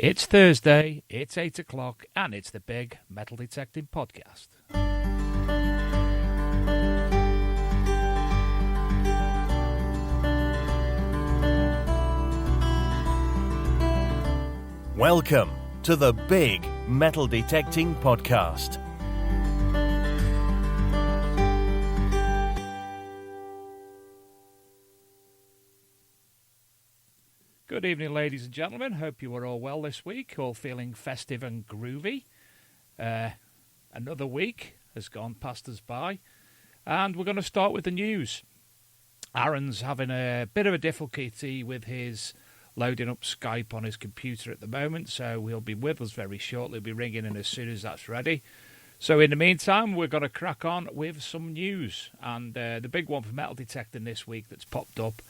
It's Thursday, it's 8 o'clock, and it's the Big Metal Detecting Podcast. Welcome to the Big Metal Detecting Podcast. Good evening, ladies and gentlemen. Hope you are all well this week, all feeling festive and groovy. Another week has gone past us by, and we're going to start with the news. Arron's having a bit of a difficulty with his loading up Skype on his computer at the moment, so he'll be with us very shortly. He'll be ringing in as soon as that's ready. So in the meantime, we're going to crack on with some news, and the big one for Metal Detecting this week that's popped up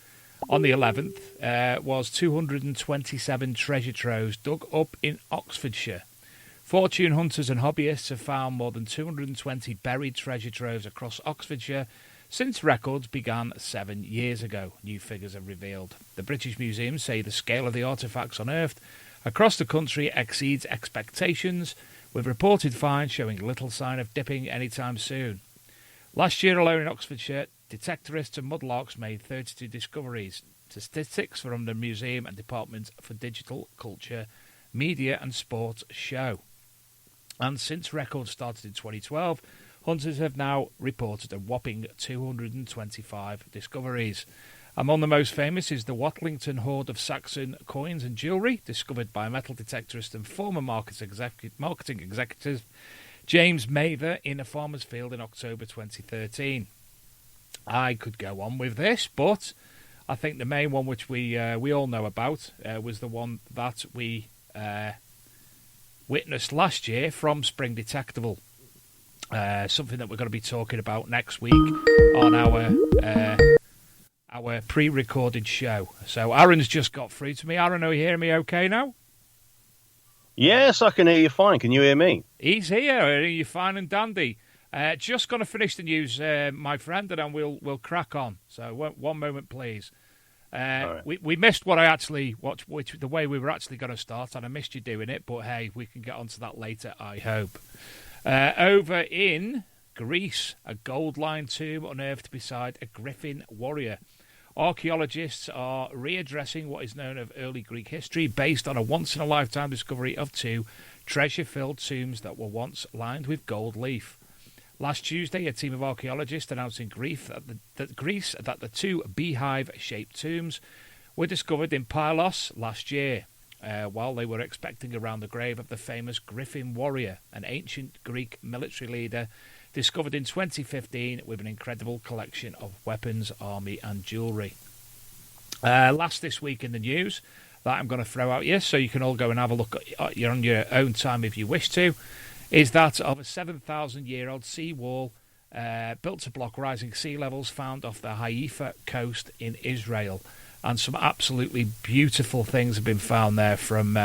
on the 11th was 227 treasure troves dug up in Oxfordshire. Fortune hunters and hobbyists have found more than 220 buried treasure troves across Oxfordshire since records began 7 years ago, new figures have revealed. The British Museum say the scale of the artefacts unearthed across the country exceeds expectations, with reported finds showing little sign of dipping anytime soon. Last year alone in Oxfordshire, detectorists and mudlarks made 32 discoveries. Statistics from the Museum and Department for Digital Culture, Media and Sport show. And since records started in 2012, hunters have now reported a whopping 225 discoveries. Among the most famous is the Watlington hoard of Saxon coins and jewellery, discovered by metal detectorist and former marketing executive James Mather in a farmer's field in October 2013. I could go on with this, but I think the main one which we all know about was the one that we witnessed last year from Spring Detectable. Something that we're going to be talking about next week on our pre-recorded show. So Aaron's just got through to me. Aaron, are you hearing me okay now? Yes, I can hear you fine. Can you hear me? He's here. You're fine and dandy. Just going to finish the news, my friend, and then we'll crack on. So one moment, please. Right. We missed the way we were actually going to start, and I missed you doing it. But hey, we can get onto that later, I hope. Over in Greece, a gold-lined tomb unearthed beside a griffin warrior. Archaeologists are readdressing what is known of early Greek history based on a once-in-a-lifetime discovery of two treasure-filled tombs that were once lined with gold leaf. Last Tuesday, a team of archaeologists announced in Greece that the two beehive-shaped tombs were discovered in Pylos last year, while they were expecting around the grave of the famous Griffin warrior, an ancient Greek military leader discovered in 2015 with an incredible collection of weapons, army and jewellery. Last this week in the news that I'm going to throw out you so you can all go and have a look at you on your own time if you wish to, is that of a 7,000-year-old seawall built to block rising sea levels found off the Haifa coast in Israel. And some absolutely beautiful things have been found there, from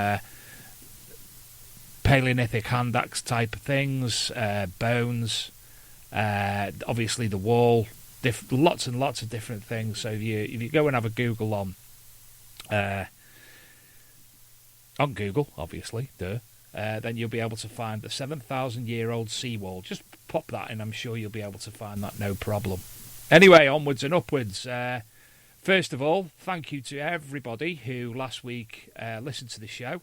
Paleolithic hand axe type things, bones, obviously the wall, lots and lots of different things. So if you go and have a Google on Google, obviously, then you'll be able to find the 7,000-year-old seawall. Just pop that in, I'm sure you'll be able to find that, no problem. Anyway, onwards and upwards. First of all, thank you to everybody who last week listened to the show.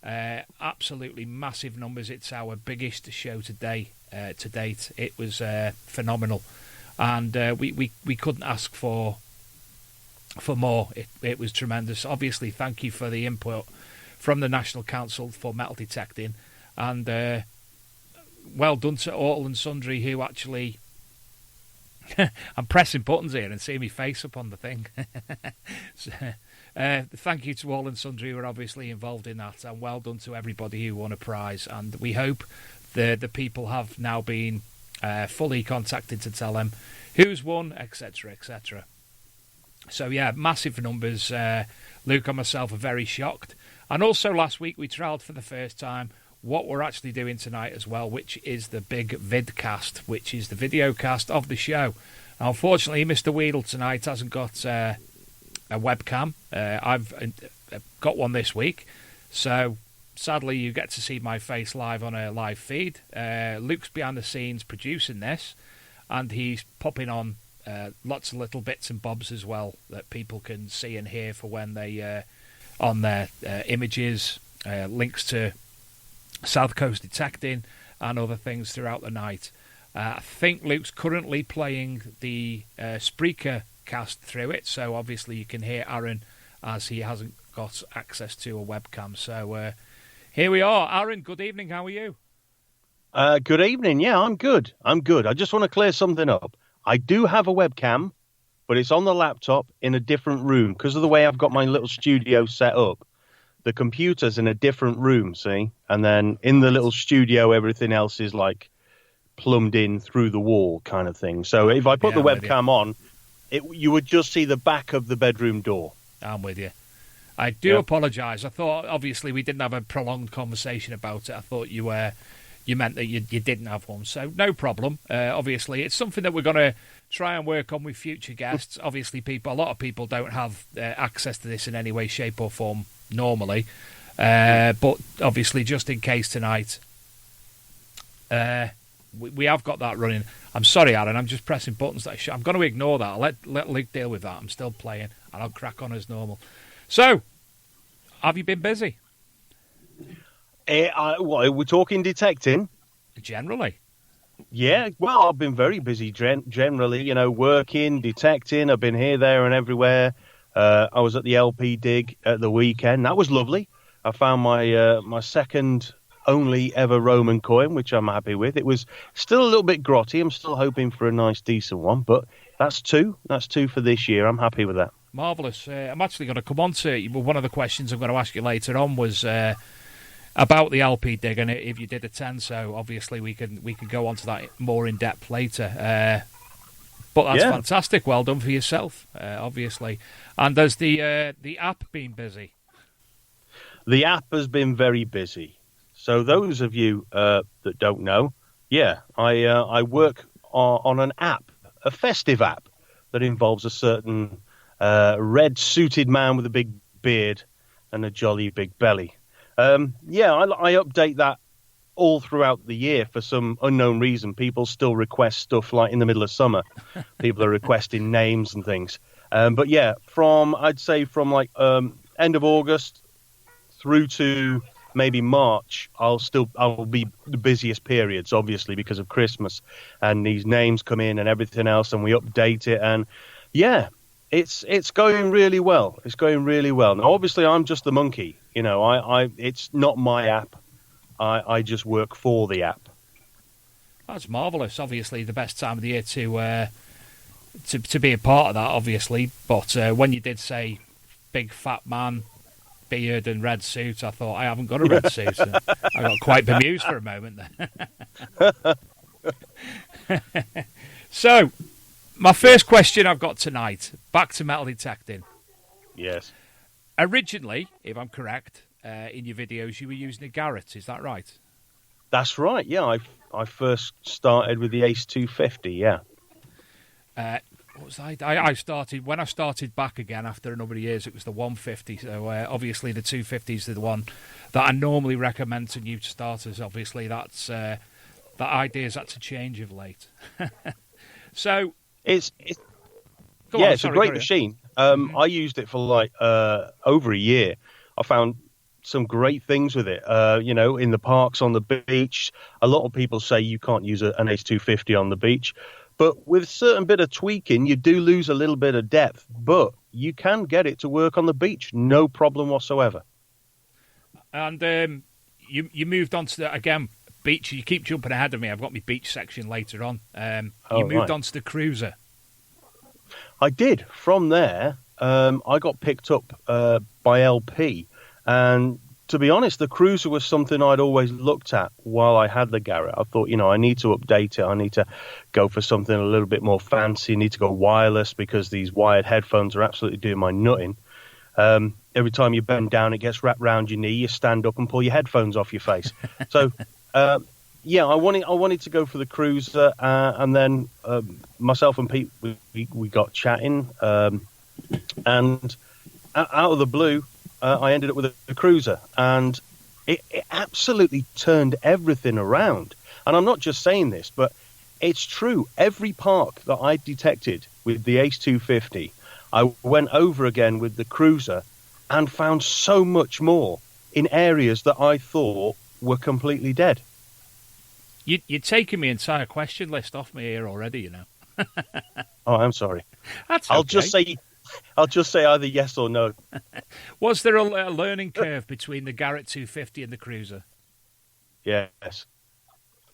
Absolutely massive numbers. It's our biggest show to date. It was phenomenal, and we couldn't ask for more. It was tremendous. Obviously, thank you for the input from the National Council for Metal Detecting, and well done to all and sundry who actually. I'm pressing buttons here and seeing my face up on the thing. So, thank you to all and sundry who are obviously involved in that, and well done to everybody who won a prize. And we hope the people have now been fully contacted to tell them who's won, etc., etc. So yeah, massive numbers. Luke and myself are very shocked. And also last week we trialled for the first time what we're actually doing tonight as well, which is the big vidcast, which is the video cast of the show. Now, unfortunately, Mr. Weedall tonight hasn't got a webcam. I've got one this week, so sadly, you get to see my face live on a live feed. Luke's behind the scenes producing this, and he's popping on lots of little bits and bobs as well that people can see and hear for when they on their images, links to South Coast Detecting and other things throughout the night. I think Luke's currently playing the Spreaker cast through it, so obviously you can hear Arron as he hasn't got access to a webcam. So here we are. Arron, good evening. How are you? Good evening. Yeah, I'm good. I just want to clear something up. I do have a webcam, but it's on the laptop in a different room because of the way I've got my little studio set up. The computer's in a different room, see? And then in the little studio, everything else is like plumbed in through the wall kind of thing. So if I put the webcam on, you would just see the back of the bedroom door. I'm with you. I do apologise. I thought, obviously, we didn't have a prolonged conversation about it. I thought you meant that you didn't have one. So no problem. Obviously, it's something that we're going to try and work on with future guests. Obviously, a lot of people don't have access to this in any way, shape or form normally. But obviously, just in case tonight, we have got that running. I'm sorry, Arron. I'm just pressing buttons that I'm going to ignore that. I'll let Luke deal with that. I'm still playing, and I'll crack on as normal. So, have you been busy? We're talking detecting? Generally. Yeah, well, I've been very busy generally, working, detecting. I've been here, there, and everywhere. I was at the LP dig at the weekend. That was lovely. I found my second only ever Roman coin, which I'm happy with. It was still a little bit grotty. I'm still hoping for a nice, decent one, but that's two. That's two for this year. I'm happy with that. Marvellous. I'm actually going to come on to one of the questions I'm going to ask you later on was about the LP dig and if you did attend. So obviously we can go on to that more in depth later. But that's fantastic. Well done for yourself, obviously. And has the app been busy? The app has been very busy. So those of you that don't know, I work on an app, a festive app that involves a certain red-suited man with a big beard and a jolly big belly. I update that all throughout the year for some unknown reason. People still request stuff like in the middle of summer. People are requesting names and things. But yeah, from end of August through to maybe March, I'll be the busiest periods, obviously, because of Christmas and these names come in and everything else, and we update it. And yeah, it's going really well. It's going really well. Now, obviously, I'm just the monkey. It's not my app. I just work for the app. That's marvellous. Obviously, the best time of the year to be a part of that, obviously. But when you did say big fat man, beard and red suit, I thought, I haven't got a red suit. I got quite bemused for a moment there. So, my first question I've got tonight, back to metal detecting. Yes. Originally, if I'm correct, in your videos, you were using a Garrett. Is that right? That's right. Yeah, I first started with the Ace 250. Yeah. What was I started when I started back again after a number of years. It was the 150. So obviously the 250s are the one that I normally recommend to new starters. Obviously that's that idea's had to change of late. So it's a great machine. I used it for over a year. I found some great things with it. In the parks, on the beach. A lot of people say you can't use an Ace 250 on the beach. But with a certain bit of tweaking, you do lose a little bit of depth. But you can get it to work on the beach, no problem whatsoever. And you moved on to, again, beach. You keep jumping ahead of me. I've got my beach section later on. You moved on to the cruiser. I did. From there, I got picked up by LP. And to be honest, the cruiser was something I'd always looked at while I had the Garrett. I thought, I need to update it. I need to go for something a little bit more fancy. I need to go wireless because these wired headphones are absolutely doing my nutting. Every time you bend down, it gets wrapped round your knee. You stand up and pull your headphones off your face. So, I wanted to go for the cruiser. And then myself and Pete, we got chatting. And out of the blue, I ended up with a cruiser, and It absolutely turned everything around. And I'm not just saying this, but it's true. Every park that I detected with the Ace 250, I went over again with the Cruiser and found so much more in areas that I thought were completely dead. You're taking my entire question list off me here already, you know. Oh, I'm sorry. That's okay. I'll just say either yes or no. Was there a learning curve between the Garrett 250 and the Cruiser? Yes.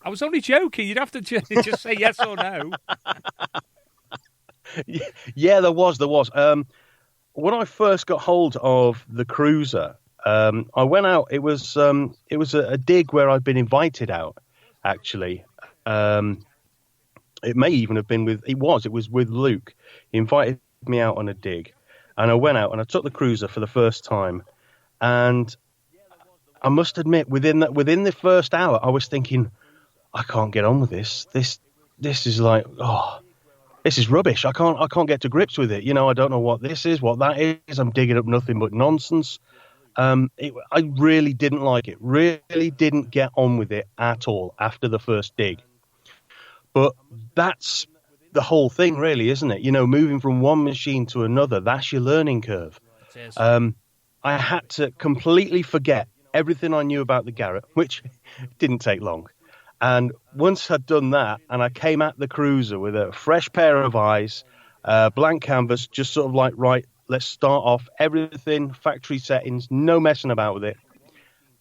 I was only joking. You'd have to just say yes or no. Yeah, there was. When I first got hold of the Cruiser, I went out. It was a dig where I'd been invited out. Actually, it may even have been with. It was with Luke. He invited me out on a dig, and I went out and I took the Cruiser for the first time, and I must admit, within the first hour, I was thinking, I can't get on with this. This is like, this is rubbish. I can't get to grips with it. You know, I don't know what this is, what that is. I'm digging up nothing but nonsense. I really didn't like it. Really didn't get on with it at all after the first dig. But that's the whole thing, really, isn't it? You know, moving from one machine to another, that's your learning curve. I had to completely forget everything I knew about the Garrett, which didn't take long. And once I'd done that, and I came at the Cruiser with a fresh pair of eyes, blank canvas, just sort of like, right, let's start off everything, factory settings, no messing about with it.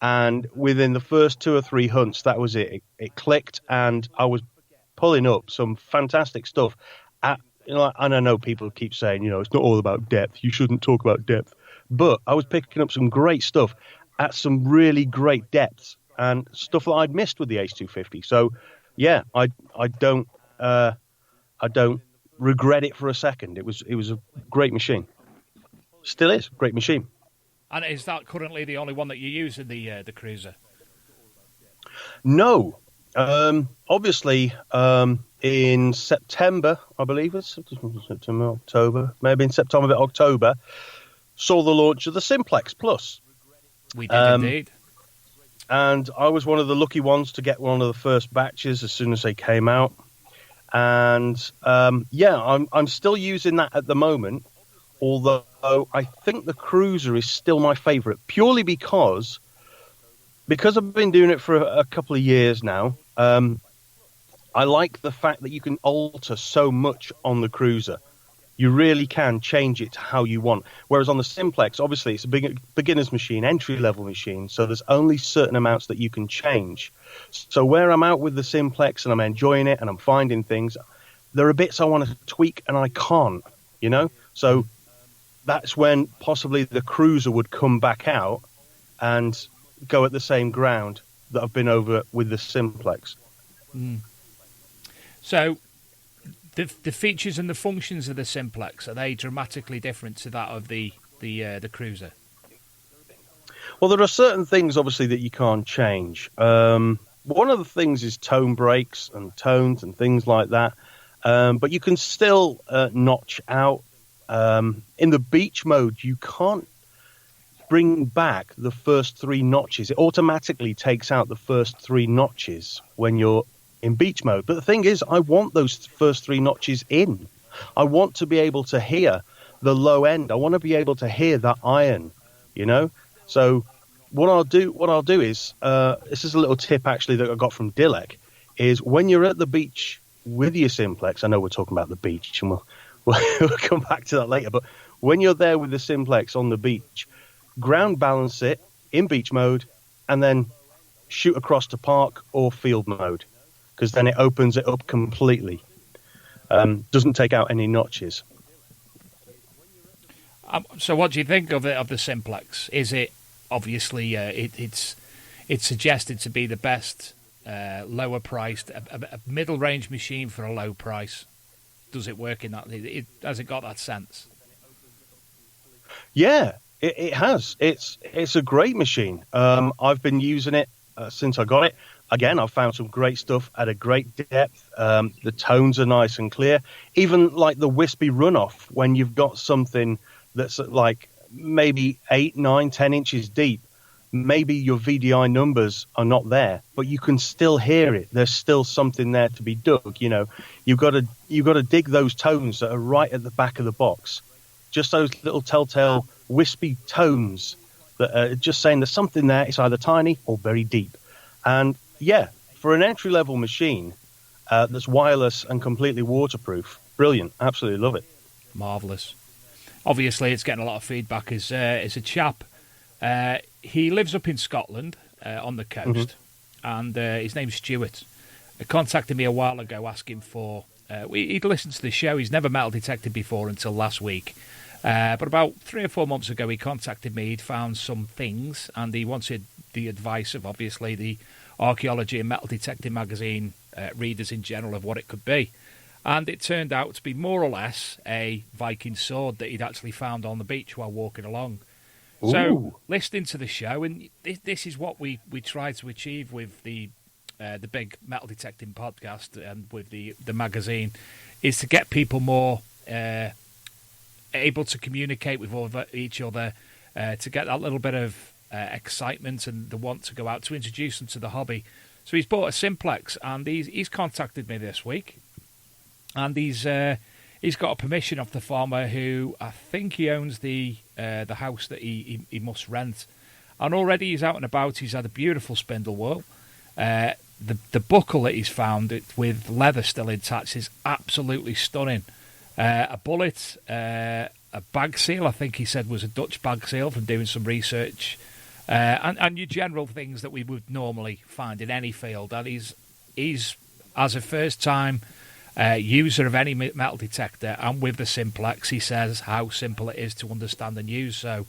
And within the first 2 or 3 hunts, that was it. It clicked, and I was pulling up some fantastic stuff. And I know people keep saying, you know, it's not all about depth. You shouldn't talk about depth. But I was picking up some great stuff at some really great depths and stuff that I'd missed with the Ace 250. So, yeah, I don't regret it for a second. It was a great machine. Still is a great machine. And is that currently the only one that you use in the Cruiser? No. Obviously, in September, I believe it's September, October, maybe in September, October, saw the launch of the Simplex Plus. We did indeed. And I was one of the lucky ones to get one of the first batches as soon as they came out. And I'm still using that at the moment, although I think the Cruiser is still my favourite, purely because I've been doing it for a couple of years now. I like the fact that you can alter so much on the Cruiser. You really can change it to how you want. Whereas on the Simplex, obviously, it's a beginner's machine, entry-level machine, so there's only certain amounts that you can change. So where I'm out with the Simplex and I'm enjoying it and I'm finding things, there are bits I want to tweak and I can't, you know? So that's when possibly the Cruiser would come back out and go at the same ground that I've been over with the Simplex. Mm. So the features and the functions of the Simplex, are they dramatically different to that of the Cruiser? Well, there are certain things, obviously, that you can't change. One of the things is tone breaks and tones and things like that. But you can still notch out. In the beach mode, you can't bring back the first 3 notches. It automatically takes out the first 3 notches when you're in beach mode. But the thing is, I want those first 3 notches in. I want to be able to hear the low end. I want to be able to hear that iron, you know? So what I'll do is, this is a little tip actually that I got from Dilek, is when you're at the beach with your Simplex, I know we're talking about the beach and we'll come back to that later, but when you're there with the Simplex on the beach, ground balance it in beach mode and then shoot across to park or field mode, because then it opens it up completely. Doesn't take out any notches. So what do you think of the Simplex? Is it obviously it's suggested to be the best lower priced, a middle range machine for a low price? Does it work in that? Has it got that sense? Yeah, it has. It's a great machine. I've been using it since I got it. Again, I've found some great stuff at a great depth. The tones are nice and clear. Even like the wispy runoff, when you've got something that's like maybe 8, 9, 10 inches deep, maybe your VDI numbers are not there, but you can still hear it. There's still something there to be dug. You've got to dig those tones that are right at the back of the box, just those little telltale wispy tones that are just saying there's something there. It's either tiny or very deep. And yeah, for an entry level machine that's wireless and completely waterproof, brilliant. Absolutely love it. Marvellous. Obviously, it's getting a lot of feedback. Is a chap. He lives up in Scotland on the coast, and his name's Stuart. He contacted me a while ago asking for... he'd listened to the show. He's never metal detected before until last week. But about 3 or 4 months ago, he contacted me. He'd found some things, and he wanted the advice of, obviously, the archaeology and metal detecting magazine readers in general of what it could be. And it turned out to be more or less a Viking sword that he'd actually found on the beach while walking along. Ooh. So, listening to the show, and this is what we try to achieve with the big metal detecting podcast and with the magazine, is to get people more able to communicate with each other, to get that little bit of excitement and the want to go out to introduce them to the hobby. So he's bought a Simplex, and he's contacted me this week, and he's got a permission off the farmer who I think he owns the house that he must rent, and already he's out and about. He's had a beautiful spindle whorl. The buckle that he's found with leather still intact is absolutely stunning. A bullet, a bag seal, I think he said was a Dutch bag seal from doing some research, and your general things that we would normally find in any field. And he's as a first time user of any metal detector, and with the Simplex, he says how simple it is to understand and use. So,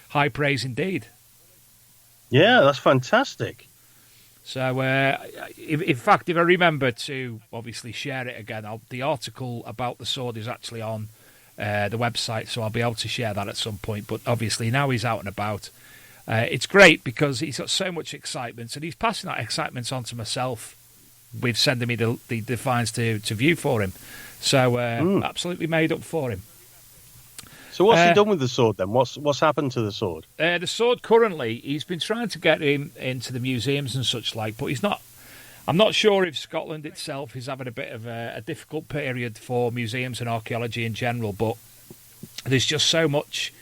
high praise indeed. Yeah, that's fantastic. So, in fact, if I remember to obviously share it again, the article about the sword is actually on the website, so I'll be able to share that at some point. But obviously, now he's out and about. It's great because he's got so much excitement, and he's passing that excitement on to myself with sending me the finds to view for him. So, absolutely made up for him. So what's he done with the sword then? What's happened to the sword? The sword currently, he's been trying to get him into the museums and such like, but he's not. I'm not sure if Scotland itself is having a bit of a difficult period for museums and archaeology in general. But there's just so much.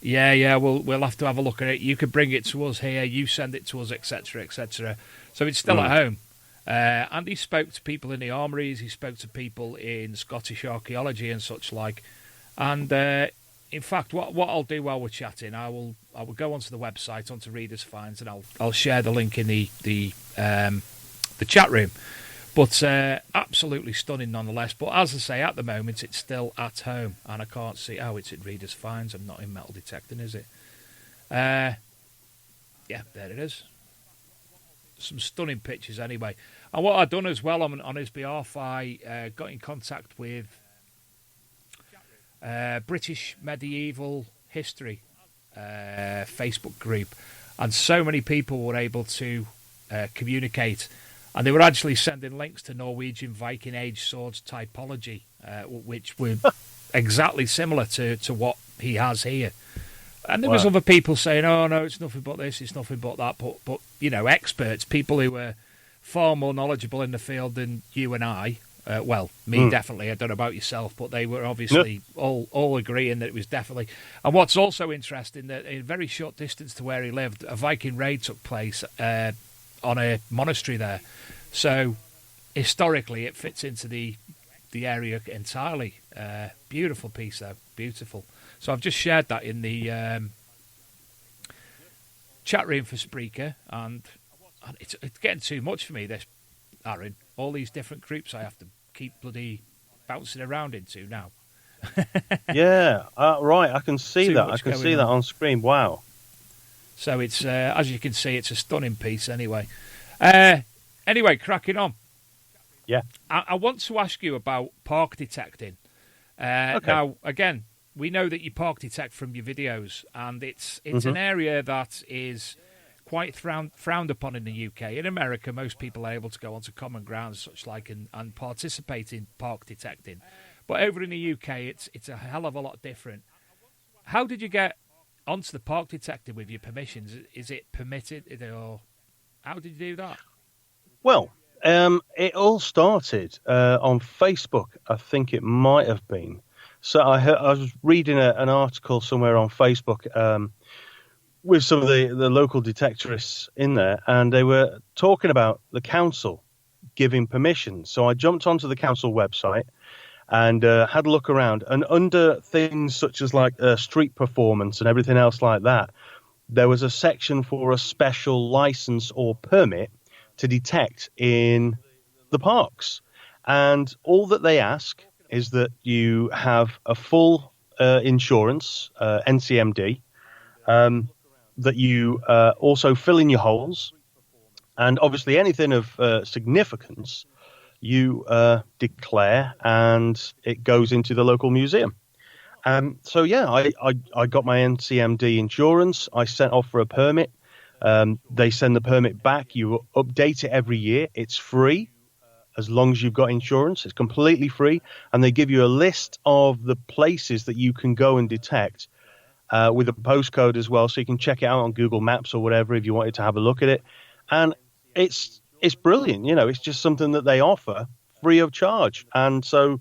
Yeah, we'll have to have a look at it. You could bring it to us here. You send it to us, etc., etc. So it's still at home. And he spoke to people in the armories. He spoke to people in Scottish archaeology and such like. And in fact, what I'll do while we're chatting, I will go onto the website, onto Readers Finds, and I'll share the link in the chat room. But absolutely stunning nonetheless. But as I say, at the moment it's still at home, and I can't see. Oh, it's at Readers Finds. I'm not in metal detecting, is it? Yeah, there it is. Some stunning pictures anyway. And what I've done as well on his behalf, I got in contact with British Medieval History Facebook group, and so many people were able to communicate, and they were actually sending links to Norwegian Viking Age swords typology, which were exactly similar to what he has here. And there was other people saying, "Oh no, it's nothing but this, it's nothing but that." But experts, people who were far more knowledgeable in the field than you and I. Me definitely. I don't know about yourself, but they were obviously all agreeing that it was definitely. And what's also interesting, that in a very short distance to where he lived, a Viking raid took place on a monastery there. So historically, it fits into the area entirely. Beautiful piece, though. Beautiful. So I've just shared that in the chat room for Spreaker, and it's getting too much for me, this, Arron. All these different groups I have to keep bloody bouncing around into now. Yeah, right. I can see that. I can see that on screen. Wow. So it's as you can see, it's a stunning piece. Anyway, cracking on. Yeah. I want to ask you about park detecting. Okay. Now, again, we know that you park detect from your videos, and it's an area that is quite frowned upon in the UK. In America, most people are able to go onto common grounds, such like, and participate in park detecting. But over in the UK, it's a hell of a lot different. How did you get onto the park detector with your permissions. Is it permitted, or how did you do that? Well, it all started on Facebook. I think it might have been. So I was reading an article somewhere on Facebook with some of the local detectorists in there, and they were talking about the council giving permission. So I jumped onto the council website and had a look around. And under things such as like street performance and everything else like that, there was a section for a special license or permit to detect in the parks. And all that they ask is that you have a full insurance, NCMD, that you also fill in your holes, and obviously anything of significance you declare, and it goes into the local museum. So yeah, I got my NCMD insurance. I sent off for a permit. They send the permit back. You update it every year. It's free as long as you've got insurance. It's completely free. And they give you a list of the places that you can go and detect with a postcode as well. So you can check it out on Google Maps or whatever if you wanted to have a look at it. And it's brilliant. You know, it's just something that they offer free of charge. And so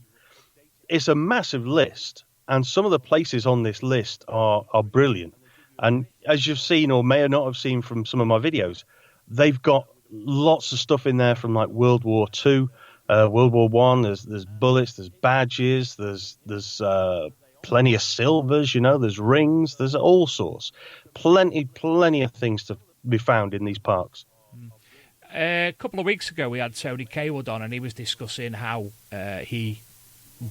it's a massive list. And some of the places on this list are brilliant. And as you've seen or may or not have seen from some of my videos, they've got lots of stuff in there from like World War II, World War One. There's bullets, there's badges, there's plenty of silvers, you know, there's rings, there's all sorts. Plenty of things to be found in these parks. A couple of weeks ago, we had Tony Kaywood on, and he was discussing how he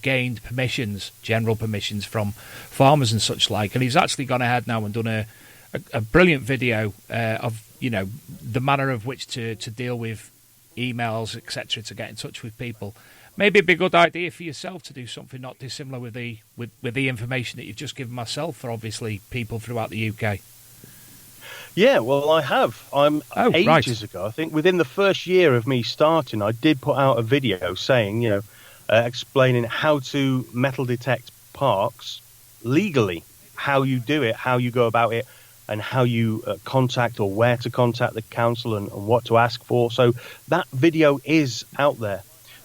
gained permissions, general permissions from farmers and such like, and he's actually gone ahead now and done a brilliant video of, you know, the manner of which to deal with emails, etc., to get in touch with people. Maybe it'd be a good idea for yourself to do something not dissimilar with the information that you've just given myself for obviously people throughout the UK. Yeah, well, I have. Ages ago, I think within the first year of me starting, I did put out a video saying, you know, explaining how to metal detect parks legally, how you do it, how you go about it, and how you contact or where to contact the council and what to ask for. So that video is out there.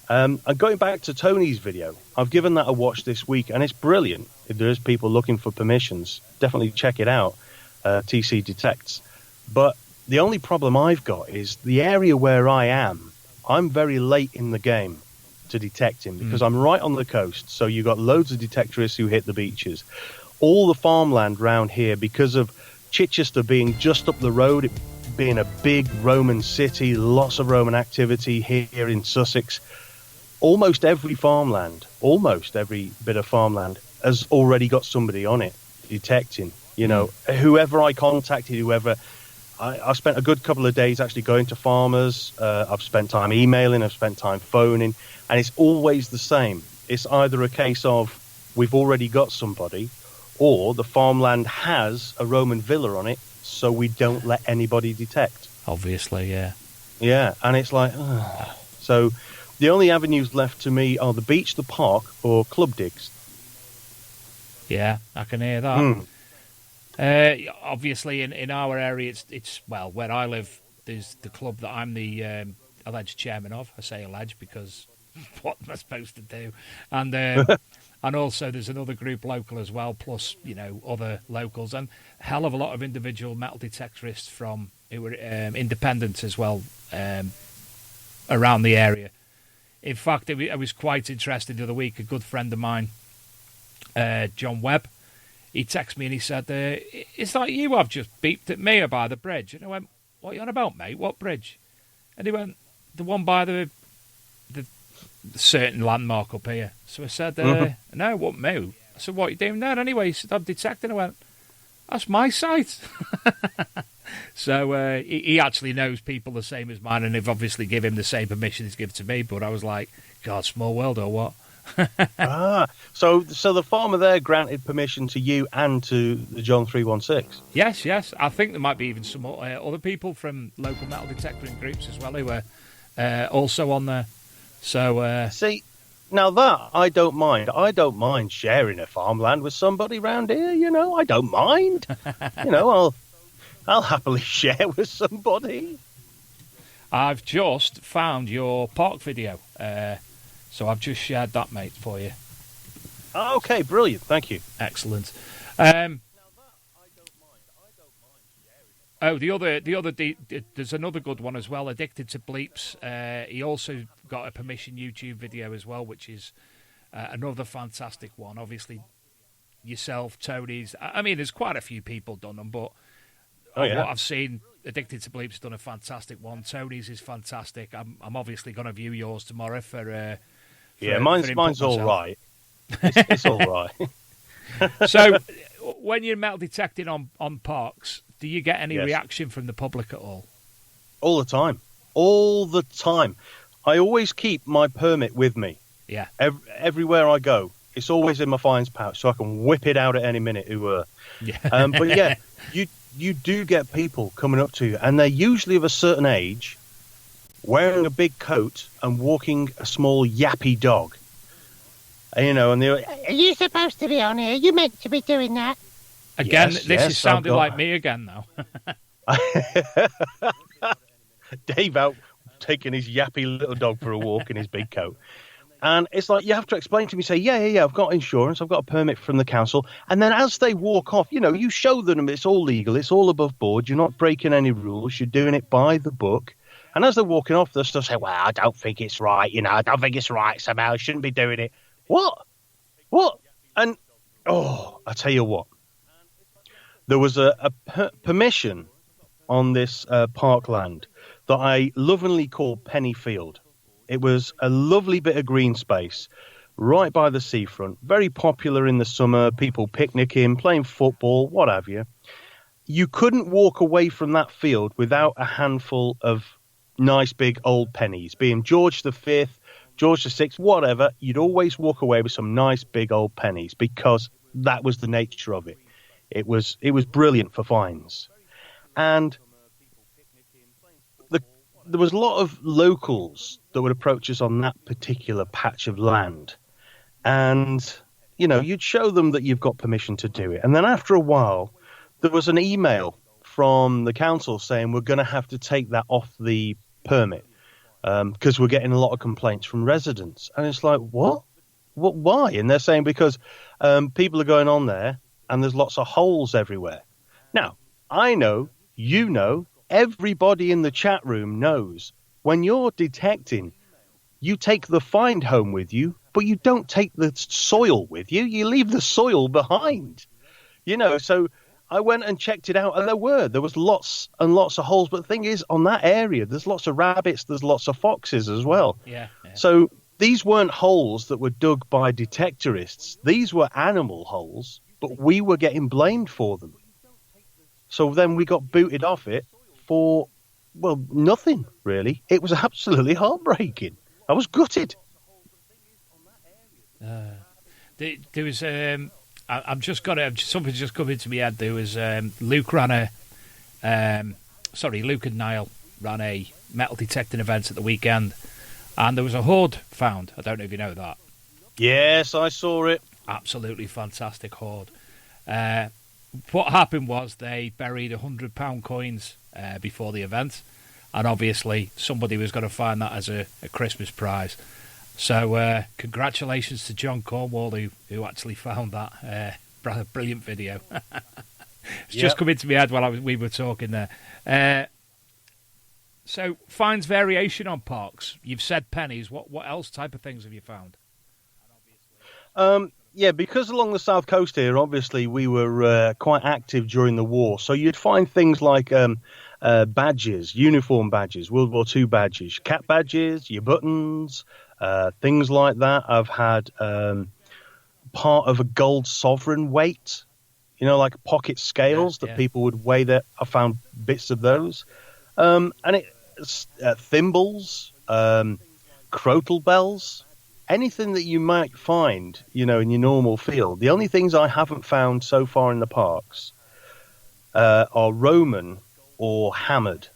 And going back to Tony's video, I've given that a watch this week, and it's brilliant. If there is people looking for permissions, definitely check it out, TC Detects. But the only problem I've got is the area where I am, I'm very late in the game to detecting because I'm right on the coast. So you've got loads of detectorists who hit the beaches. All the farmland round here, because of Chichester being just up the road, it being a big Roman city, lots of Roman activity here in Sussex, almost every bit of farmland has already got somebody on it detecting. You know, whoever I contacted, I spent a good couple of days actually going to farmers. I've spent time emailing, I've spent time phoning, and it's always the same. It's either a case of we've already got somebody, or the farmland has a Roman villa on it, so we don't let anybody detect. Obviously, yeah. Yeah, and it's like, so the only avenues left to me are the beach, the park, or club digs. Yeah, I can hear that. Obviously, in our area, it's well, where I live, there's the club that I'm the alleged chairman of. I say alleged because what am I supposed to do? And and also there's another group local as well, plus, you know, other locals, and a hell of a lot of individual metal detectorists from who were independent as well around the area. In fact, I was quite interested the other week. A good friend of mine, John Webb, he texted me and he said, "Is that you? I've just beeped at me by the bridge." And I went, "What are you on about, mate? What bridge?" And he went, "The one by the certain landmark up here." So I said, "No, what me?" I said, "What are you doing there anyway?" He said, "I'm detecting." I went, "That's my site." So he actually knows people the same as mine, and they've obviously given him the same permission he's given to me. But I was like, God, small world or what? So the farmer there granted permission to you and to the John 316? Yes. I think there might be even some other people from local metal detecting groups as well who were also on there. So see, Now that I don't mind. I don't mind sharing a farmland with somebody round here. I don't mind. I'll happily share with somebody. I've just found your park video, so I've just shared that, mate, for you. Okay, brilliant. Thank you. Excellent. There's another good one as well. Addicted to Bleeps. He also got a permission YouTube video as well, which is another fantastic one. Obviously, yourself, Tony's. I mean, there's quite a few people done them, but what I've seen, Addicted to Bleeps has done a fantastic one. Tony's is fantastic. I'm obviously going to view yours tomorrow for mine's all right. It's all right. So, when you're metal detecting on parks, do you get any reaction from the public at all? All the time. All the time. I always keep my permit with me. Yeah. Everywhere I go. It's always in my fines pouch, so I can whip it out at any minute. Yeah. But yeah, you do get people coming up to you, and they're usually of a certain age, wearing a big coat and walking a small yappy dog. And they're like, are you supposed to be on here? You meant to be doing that. Again, this is sounding like me again now. Dave out taking his yappy little dog for a walk in his big coat. And it's like you have to explain to me, say, yeah, I've got insurance, I've got a permit from the council. And then as they walk off, you show them it's all legal, it's all above board, you're not breaking any rules, you're doing it by the book. And as they're walking off, they'll still say, well, I don't think it's right, I don't think it's right somehow, I shouldn't be doing it. What? And, I tell you what, there was a permission on this parkland that I lovingly call Penny Field. It was a lovely bit of green space right by the seafront, very popular in the summer, people picnicking, playing football, what have you. You couldn't walk away from that field without a handful of nice big old pennies, being George V, George VI, whatever. You'd always walk away with some nice big old pennies because that was the nature of it. It was brilliant for fines. And there was a lot of locals that would approach us on that particular patch of land. And, you'd show them that you've got permission to do it. And then after a while, there was an email from the council saying we're going to have to take that off the permit because we're getting a lot of complaints from residents. And it's like, what? Why? And they're saying because people are going on there and there's lots of holes everywhere. Now, I know, everybody in the chat room knows when you're detecting, you take the find home with you, but you don't take the soil with you. You leave the soil behind. So I went and checked it out, and there was lots and lots of holes. But the thing is, on that area, there's lots of rabbits, there's lots of foxes as well. Yeah. So these weren't holes that were dug by detectorists. These were animal holes, but we were getting blamed for them. So then we got booted off it for, nothing, really. It was absolutely heartbreaking. I was gutted. There was, something's just come into my head. There was, Luke and Niall ran a metal detecting event at the weekend, and there was a hoard found. I don't know if you know that. Yes, I saw it. Absolutely fantastic hoard. What happened was they buried £100 coins before the event, and obviously somebody was going to find that as a Christmas prize. So congratulations to John Cornwall who actually found that brilliant video. It's just come into my head while we were talking there. So fines variation on parks. You've said pennies. What else type of things have you found? Yeah, because along the south coast here, obviously, we were quite active during the war. So you'd find things like badges, uniform badges, World War II badges, cap badges, your buttons, things like that. I've had part of a gold sovereign weight, like pocket scales that people would weigh that. I found bits of those. And it's thimbles, crotal bells. Anything that you might find, in your normal field. The only things I haven't found so far in the parks are Roman or hammered.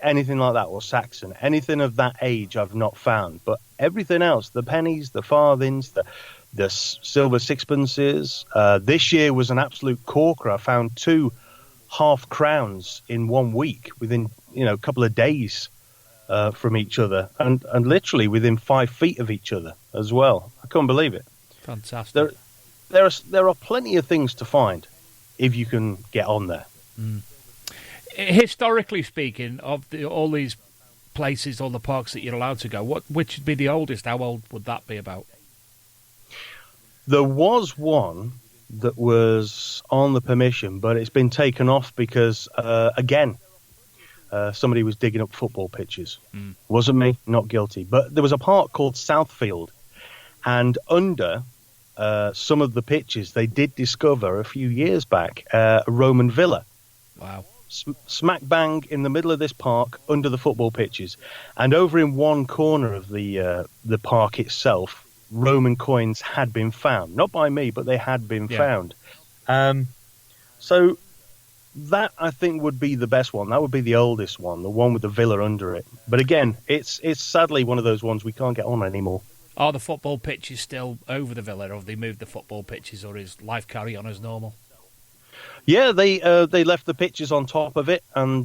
anything like that, or Saxon, anything of that age I've not found. But everything else, the pennies, the farthings, the silver sixpences, this year was an absolute corker. I found 2 half crowns in 1 week within, a couple of days from each other, and literally within 5 feet of each other as well. I couldn't believe it. Fantastic. There are plenty of things to find if you can get on there. Historically speaking, of all these places, all the parks that you're allowed to go, which would be the oldest? How old would that be about? There was one that was on the permission, but it's been taken off because, again, somebody was digging up football pitches. Wasn't me, not guilty. But there was a park called Southfield, and under some of the pitches, they did discover a few years back a Roman villa. Wow. Smack bang in the middle of this park, under the football pitches, and over in one corner of the park itself, Roman coins had been found. Not by me, but they had been found. So that, I think, would be the best one. That would be the oldest one, the one with the villa under it. But again, it's sadly one of those ones we can't get on anymore. Are the football pitches still over the villa, or have they moved the football pitches, or is life carry on as normal? Yeah, they left the pitches on top of it, and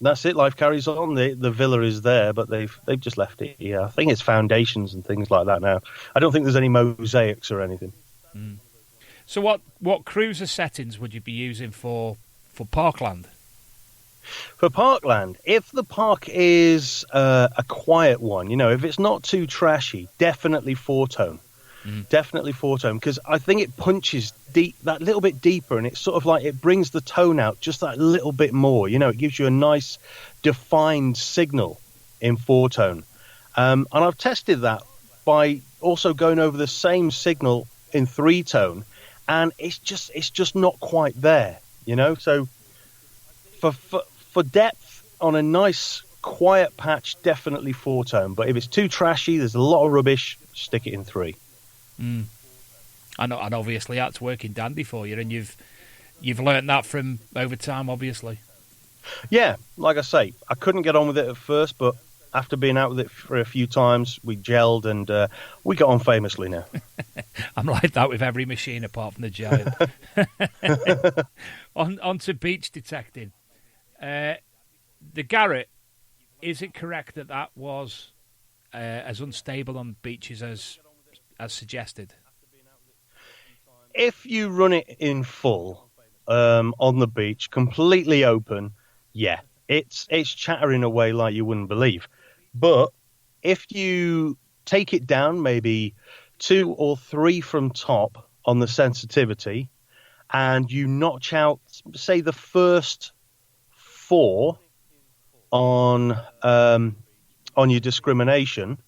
that's it. Life carries on. The villa is there, but they've just left it. Yeah, I think it's foundations and things like that now. I don't think there's any mosaics or anything. So what cruiser settings would you be using for Parkland? For Parkland, if the park is a quiet one, if it's not too trashy, definitely 4-tone. Definitely 4-tone, because I think it punches deep, that little bit deeper, and it's sort of like it brings the tone out just that little bit more. It gives you a nice defined signal in 4-tone. And I've tested that by also going over the same signal in 3-tone, and it's just not quite there. So for depth on a nice quiet patch, definitely 4-tone. But if it's too trashy, there's a lot of rubbish, stick it in 3. And obviously that's working dandy for you, and you've learnt that from over time, obviously. Yeah, like I say, I couldn't get on with it at first, but after being out with it for a few times, we gelled, and we got on famously now. I'm like that with every machine apart from the gelling. On to beach detecting. The Garrett, is it correct that was as unstable on beaches as suggested? If you run it in full on the beach, completely open, yeah, it's chattering away like you wouldn't believe. But if you take it down maybe 2 or 3 from top on the sensitivity, and you notch out, say, the first 4 on your discrimination,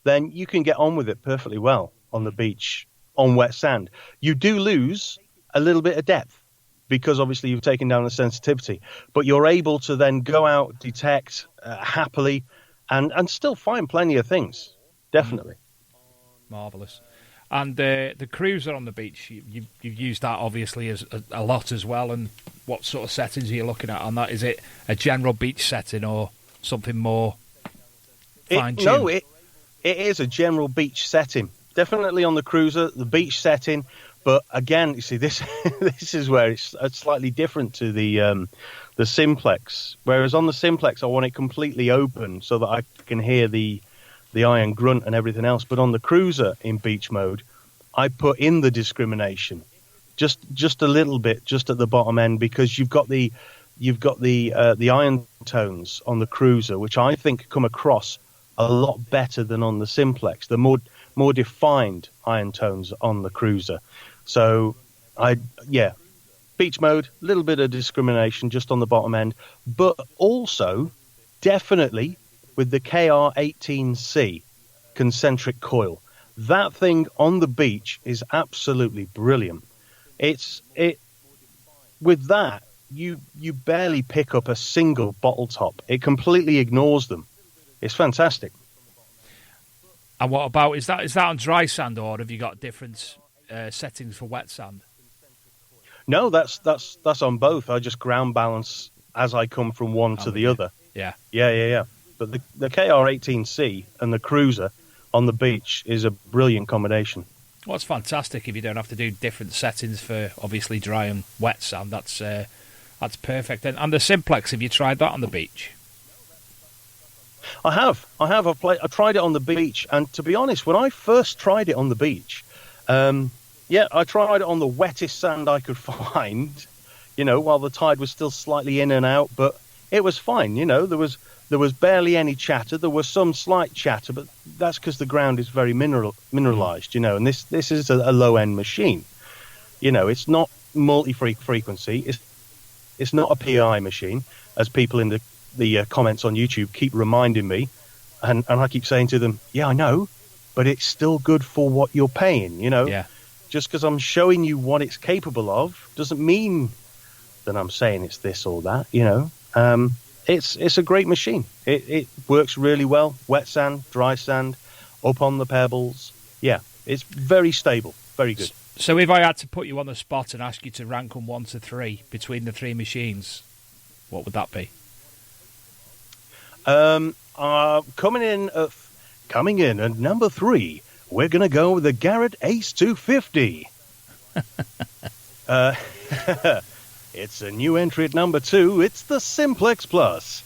then you can get on with it perfectly well on the beach on wet sand. You do lose a little bit of depth because obviously you've taken down the sensitivity, but you're able to then go out, detect happily, and still find plenty of things. Definitely. Marvellous. And the cruiser on the beach, you've used that obviously as a lot as well. And what sort of settings are you looking at on that? Is it a general beach setting or something more fine-tuned? No, it is a general beach setting. Definitely on the cruiser, the beach setting. But again, you see, this is where it's slightly different to the Simplex. Whereas on the Simplex, I want it completely open so that I can hear the iron grunt and everything else. But on the cruiser in beach mode, I put in the discrimination just a little bit, just at the bottom end, because you've got the iron tones on the cruiser, which I think come across a lot better than on the Simplex. The more defined iron tones on the cruiser. So beach mode, a little bit of discrimination just on the bottom end, but also definitely with the KR18C concentric coil. That thing on the beach is absolutely brilliant. With that, you barely pick up a single bottle top. It completely ignores them. It's fantastic. And what about, is that on dry sand, or have you got different settings for wet sand? No, that's on both. I just ground balance as I come from one to the other. Yeah. Yeah. But the KR18C and the Cruiser on the beach is a brilliant combination. Well, it's fantastic if you don't have to do different settings for obviously dry and wet sand. That's perfect. And the Simplex, have you tried that on the beach? I have. I tried it on the beach, and to be honest, when I first tried it on the beach, I tried it on the wettest sand I could find. While the tide was still slightly in and out, but it was fine. There was barely any chatter. There was some slight chatter, but that's because the ground is very mineralized. And this is a low end machine. It's not multi-frequency. It's not a PI machine, as people in the comments on YouTube keep reminding me, and I keep saying to them, yeah, I know, but it's still good for what you're paying. Yeah. Just because I'm showing you what it's capable of doesn't mean that I'm saying it's this or that. It's a great machine. It works really well. Wet sand, dry sand, up on the pebbles. Yeah, it's very stable, very good. So if I had to put you on the spot and ask you to rank them 1 to 3 between the three machines, what would that be? Coming in at number 3, we're going to go with the Garrett Ace 250. It's a new entry at number 2. It's the Simplex Plus.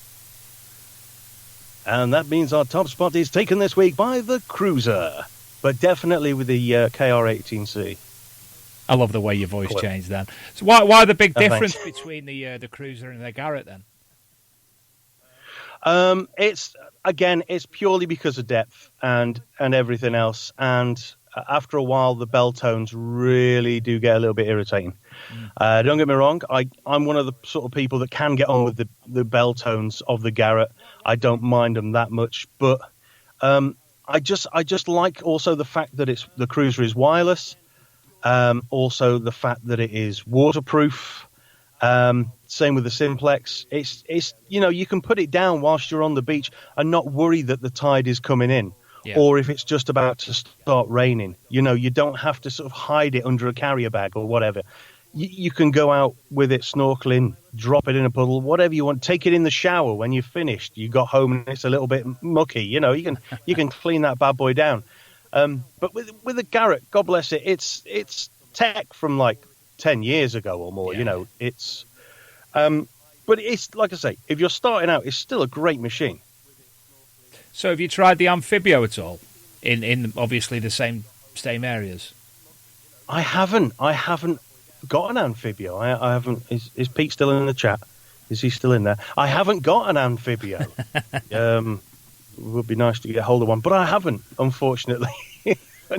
And that means our top spot is taken this week by the Cruiser, but definitely with the KR18C. I love the way your voice changed then. So why the big difference thanks. between the Cruiser and the Garrett then? It's purely because of depth and everything else. And after a while, the bell tones really do get a little bit irritating. Don't get me wrong. I'm one of the sort of people that can get on with the bell tones of the Garrett. I don't mind them that much, but I just like also the fact that the Cruiser is wireless. Also the fact that it is waterproof. Same with the Simplex. It's you can put it down whilst you're on the beach and not worry that the tide is coming in. Yeah. Or if it's just about to start raining. You don't have to sort of hide it under a carrier bag or whatever. You can go out with it snorkeling, drop it in a puddle, whatever you want. Take it in the shower when you're finished. You got home and it's a little bit mucky. You can clean that bad boy down. But with the Garrett, God bless it, it's tech from like 10 years ago or more. Yeah. It's but it's like I say, if you're starting out, it's still a great machine. So have you tried the Amphibio at all? In obviously the same areas? I haven't got an Amphibio. I haven't. Is Pete still in the chat? Is he still in there? I haven't got an Amphibio. It would be nice to get hold of one, but I haven't, unfortunately.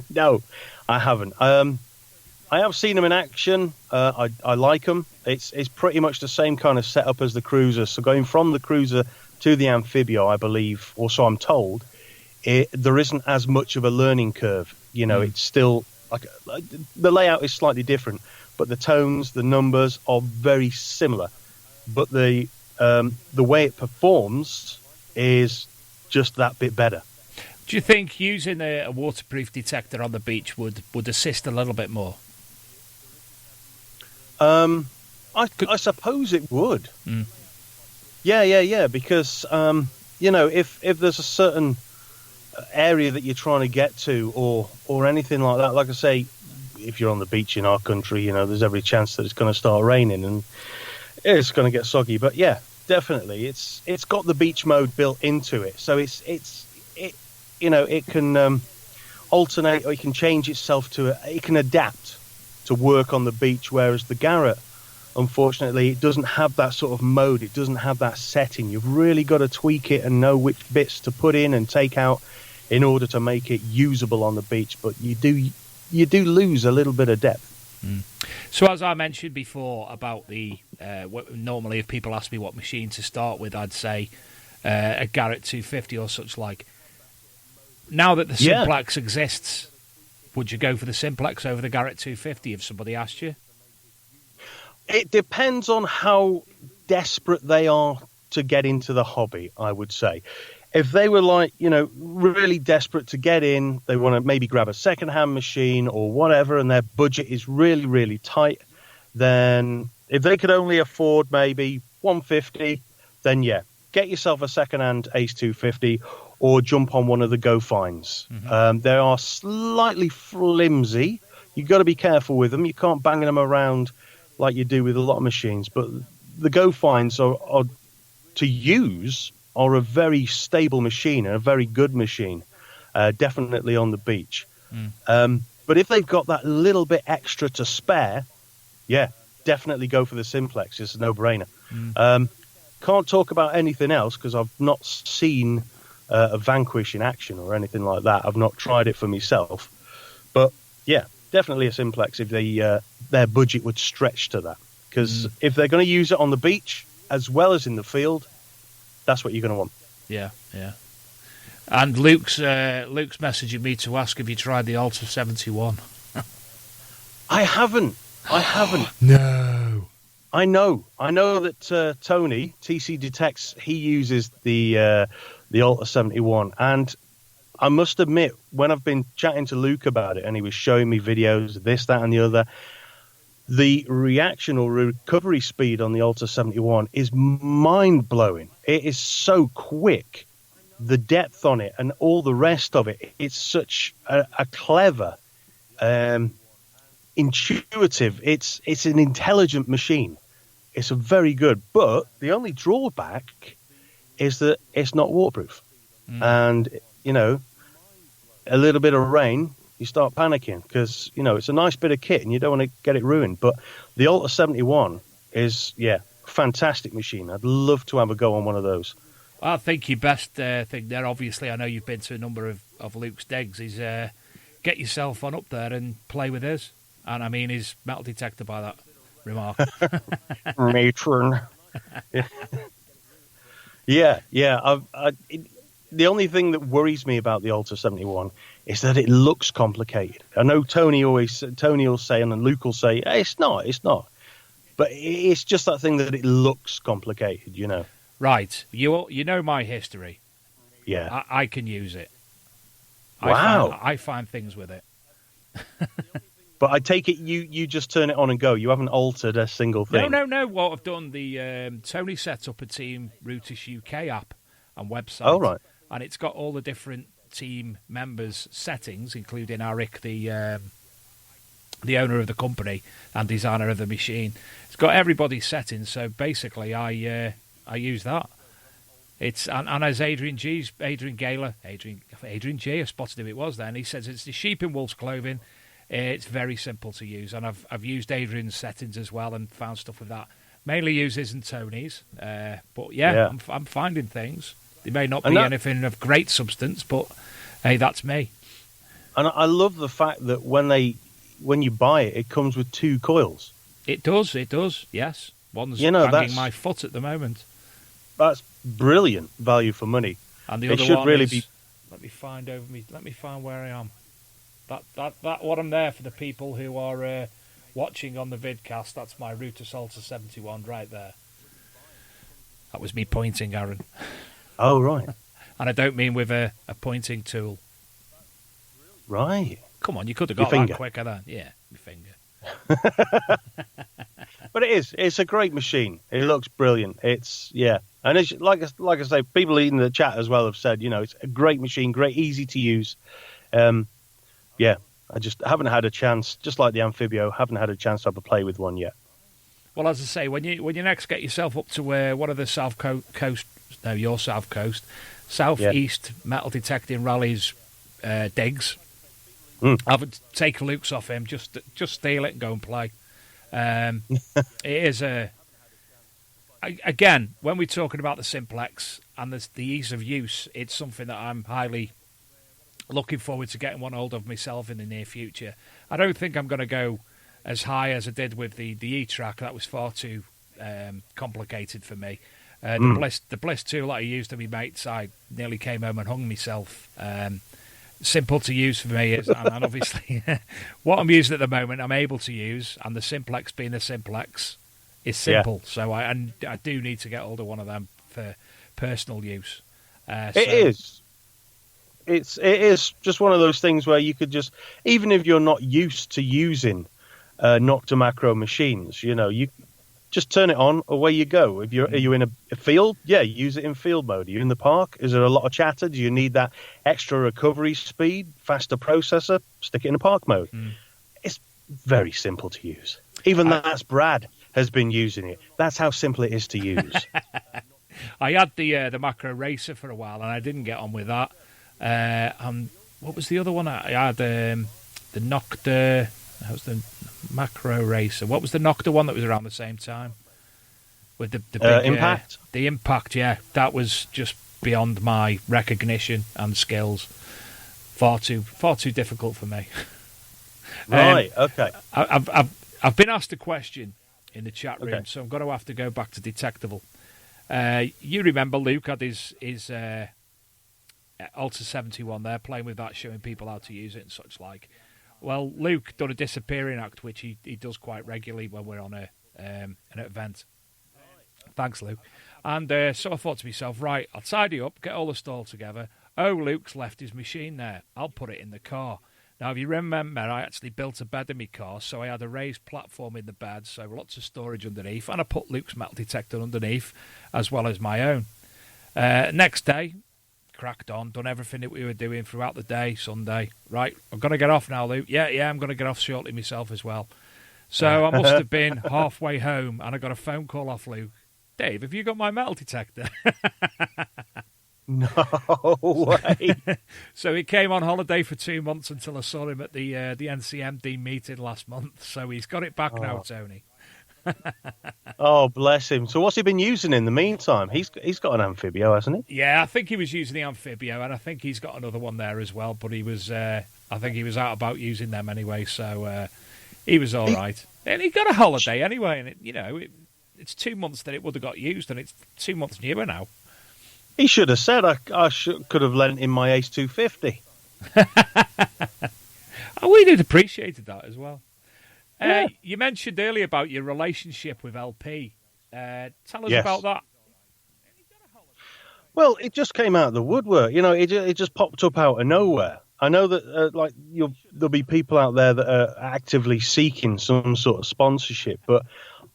No, I haven't. I have seen them in action. I like them. It's pretty much the same kind of setup as the Cruiser. So going from the Cruiser to the Amphibio, I believe, or so I'm told, there isn't as much of a learning curve. It's still like the layout is slightly different, but the tones, the numbers are very similar. But the way it performs is just that bit better. Do you think using a waterproof detector on the beach would assist a little bit more? I suppose it would. Mm. Yeah. Because if there's a certain area that you're trying to get to, or anything like that, like I say, if you're on the beach in our country, there's every chance that it's going to start raining and it's going to get soggy. But yeah, definitely, it's got the beach mode built into it, so it can alternate, or it can change itself it can adapt to work on the beach, whereas the Garrett, unfortunately, it doesn't have that sort of mode. It doesn't have that setting. You've really got to tweak it and know which bits to put in and take out in order to make it usable on the beach. But you do lose a little bit of depth. Mm. So as I mentioned before about the normally if people ask me what machine to start with, I'd say a Garrett 250 or such like. Now that the Simplex exists, would you go for the Simplex over the Garrett 250 if somebody asked you? It depends on how desperate they are to get into the hobby, I would say. If they were really desperate to get in, they want to maybe grab a second-hand machine or whatever, and their budget is really, really tight, then if they could only afford maybe 150, then yeah, get yourself a second-hand Ace 250 or jump on one of the Go Finds. They are slightly flimsy. You've got to be careful with them. You can't bang them around like you do with a lot of machines. But the Go Finds are to use are a very stable machine and a very good machine, definitely on the beach. But if they've got that little bit extra to spare, yeah, definitely go for the Simplex. It's a no-brainer. Can't talk about anything else because I've not seen a Vanquish in action or anything like that. I've not tried it for myself. But, yeah, definitely a Simplex if their budget would stretch to that. Because if they're going to use it on the beach as well as in the field, that's what you're going to want. Yeah. And Luke's messaging me to ask if you tried the Alta 71. I haven't. No. I know that Tony, TC Detects, he uses the Alta 71. And I must admit, when I've been chatting to Luke about it and he was showing me videos of this, that, and the other, the reaction or recovery speed on the Alta 71 is mind-blowing. It is so quick. The depth on it and all the rest of it, it's such a clever, intuitive, it's an intelligent machine. It's a very good, but the only drawback is that it's not waterproof. And, a little bit of rain, you start panicking because, it's a nice bit of kit and you don't want to get it ruined. But the Alta 71 is, fantastic machine. I'd love to have a go on one of those. I think your best thing there, obviously, I know you've been to a number of Luke's digs, is get yourself on up there and play with his. And I mean his metal detector by that remark. Matron. Yeah. The only thing that worries me about the Alta 71 is that it looks complicated. I know Tony will say, and Luke will say, hey, it's not. But it's just that thing that it looks complicated, Right. You know my history. Yeah. I can use it. Wow. I find things with it. But I take it you just turn it on and go. You haven't altered a single thing. No. What I've done, Tony set up a Team Rootish UK app and website. Oh, right. And it's got all the different team members' settings, including Eric, the owner of the company and designer of the machine. It's got everybody's settings. So basically, I use that. It's and as Adrian G, I spotted who it was then. He says it's the sheep in wolf's clothing. It's very simple to use, and I've used Adrian's settings as well and found stuff with that. Mainly use his and Tony's, but yeah. I'm finding things. They may not be anything of great substance, but hey, that's me. And I love the fact that when you buy it, it comes with 2 coils. It does. Yes, one's banging my foot at the moment. That's brilliant value for money. And the other one is, let me find where I am. That what I'm there for the people who are watching on the vidcast. That's my Router Alta 71 right there. That was me pointing, Aaron. Oh, right. And I don't mean with a pointing tool. Right. Come on, you could have got that quicker then. Yeah, your finger. But it's a great machine. It looks brilliant. And it's like I say, people in the chat as well have said, it's a great machine, great, easy to use. I just haven't had a chance, just like the Amphibio, haven't had a chance to have a play with one yet. Well, as I say, when you next get yourself up to one of the your southeast metal detecting rallies digs, have a take Luke's off him, just steal it and go and play. It is again, when we're talking about the Simplex and the ease of use, it's something that I'm highly looking forward to getting one hold of myself in the near future. I don't think I'm going to go as high as I did with the E-Track. That was far too complicated for me. The Bliss tool that I used to my mates, I nearly came home and hung myself. Simple to use for me is, and obviously what I'm using at the moment, I'm able to use, and the Simplex being the Simplex is simple. Yeah. So I do need to get hold of one of them for personal use. It is just one of those things where you could just, even if you're not used to using Nocta macro machines, you Just turn it on, away you go. Are you in a field? Yeah, use it in field mode. Are you in the park? Is there a lot of chatter? Do you need that extra recovery speed, faster processor? Stick it in a park mode. It's very simple to use. Even that's Brad has been using it. That's how simple it is to use. I had the Macro Racer for a while, and I didn't get on with that. What was the other one? I had the Nocta. That was the Macro Racer. What was the Nocta one that was around the same time? With the big, Impact? The Impact, yeah. That was just beyond my recognition and skills. Far too difficult for me. Right, okay. I've been asked a question in the chat room, Okay. so I'm going to have to go back to Detectable. You remember Luke had his Alta 71 there, playing with that, showing people how to use it and such like. Well, Luke done a disappearing act, which he does quite regularly when we're on an event. Thanks, Luke. And so I thought to myself, right, I'll tidy up, get all the stall together. Oh, Luke's left his machine there. I'll put it in the car. Now, if you remember, I actually built a bed in my car, so I had a raised platform in the bed, so lots of storage underneath, and I put Luke's metal detector underneath, as well as my own. Next day, cracked on, done everything that we were doing throughout the day, Sunday. Right, I'm going to get off now, Luke. Yeah, I'm going to get off shortly myself as well. So I must have been halfway home, and I got a phone call off Luke. Dave, have you got my metal detector? No way. So he came on holiday for 2 months until I saw him at the NCMD meeting last month. So he's got it back now, Tony. Oh, bless him. So what's he been using in the meantime? He's got an Amphibio, hasn't he? Yeah, I think he was using the Amphibio, and I think he's got another one there as well. But he was, I think he was out about using them anyway. So he was all right, and he got a holiday anyway. And it's 2 months that it would have got used, and it's 2 months newer now. He should have said, I could have lent him my Ace 250. We did appreciated that as well. Yeah. You mentioned earlier about your relationship with LP. Tell us Yes. about that. Well, it just came out of the woodwork. It just popped up out of nowhere. I know that there'll be people out there that are actively seeking some sort of sponsorship, but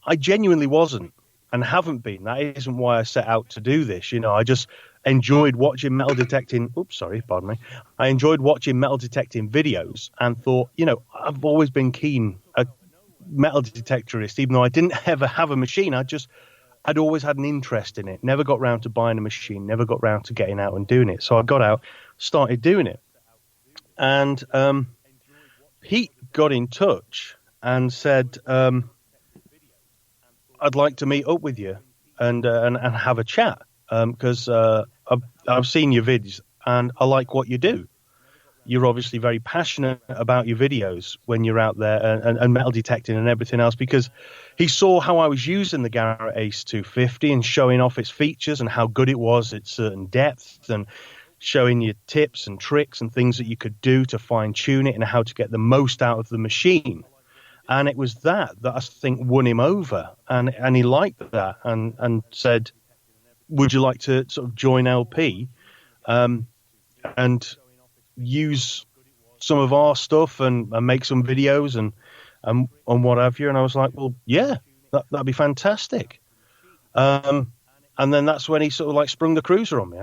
I genuinely wasn't. And haven't been. That isn't why I set out to do this. I just enjoyed watching metal detecting. Oops, sorry, pardon me. I enjoyed watching metal detecting videos and thought, I've always been keen a metal detectorist, even though I didn't ever have a machine. I'd always had an interest in it. Never got round to buying a machine. Never got round to getting out and doing it. So I got out, started doing it, and Pete got in touch and said, I'd like to meet up with you and have a chat because I've seen your vids and I like what you do. You're obviously very passionate about your videos when you're out there and metal detecting and everything else, because he saw how I was using the Garrett Ace 250 and showing off its features and how good it was at certain depths and showing you tips and tricks and things that you could do to fine tune it and how to get the most out of the machine. And it was that I think won him over, and he liked that and said, "Would you like to sort of join LP and use some of our stuff and make some videos and what have you?" And I was like, "Well, yeah, that'd be fantastic." And then that's when he sort of like sprung the cruiser on me.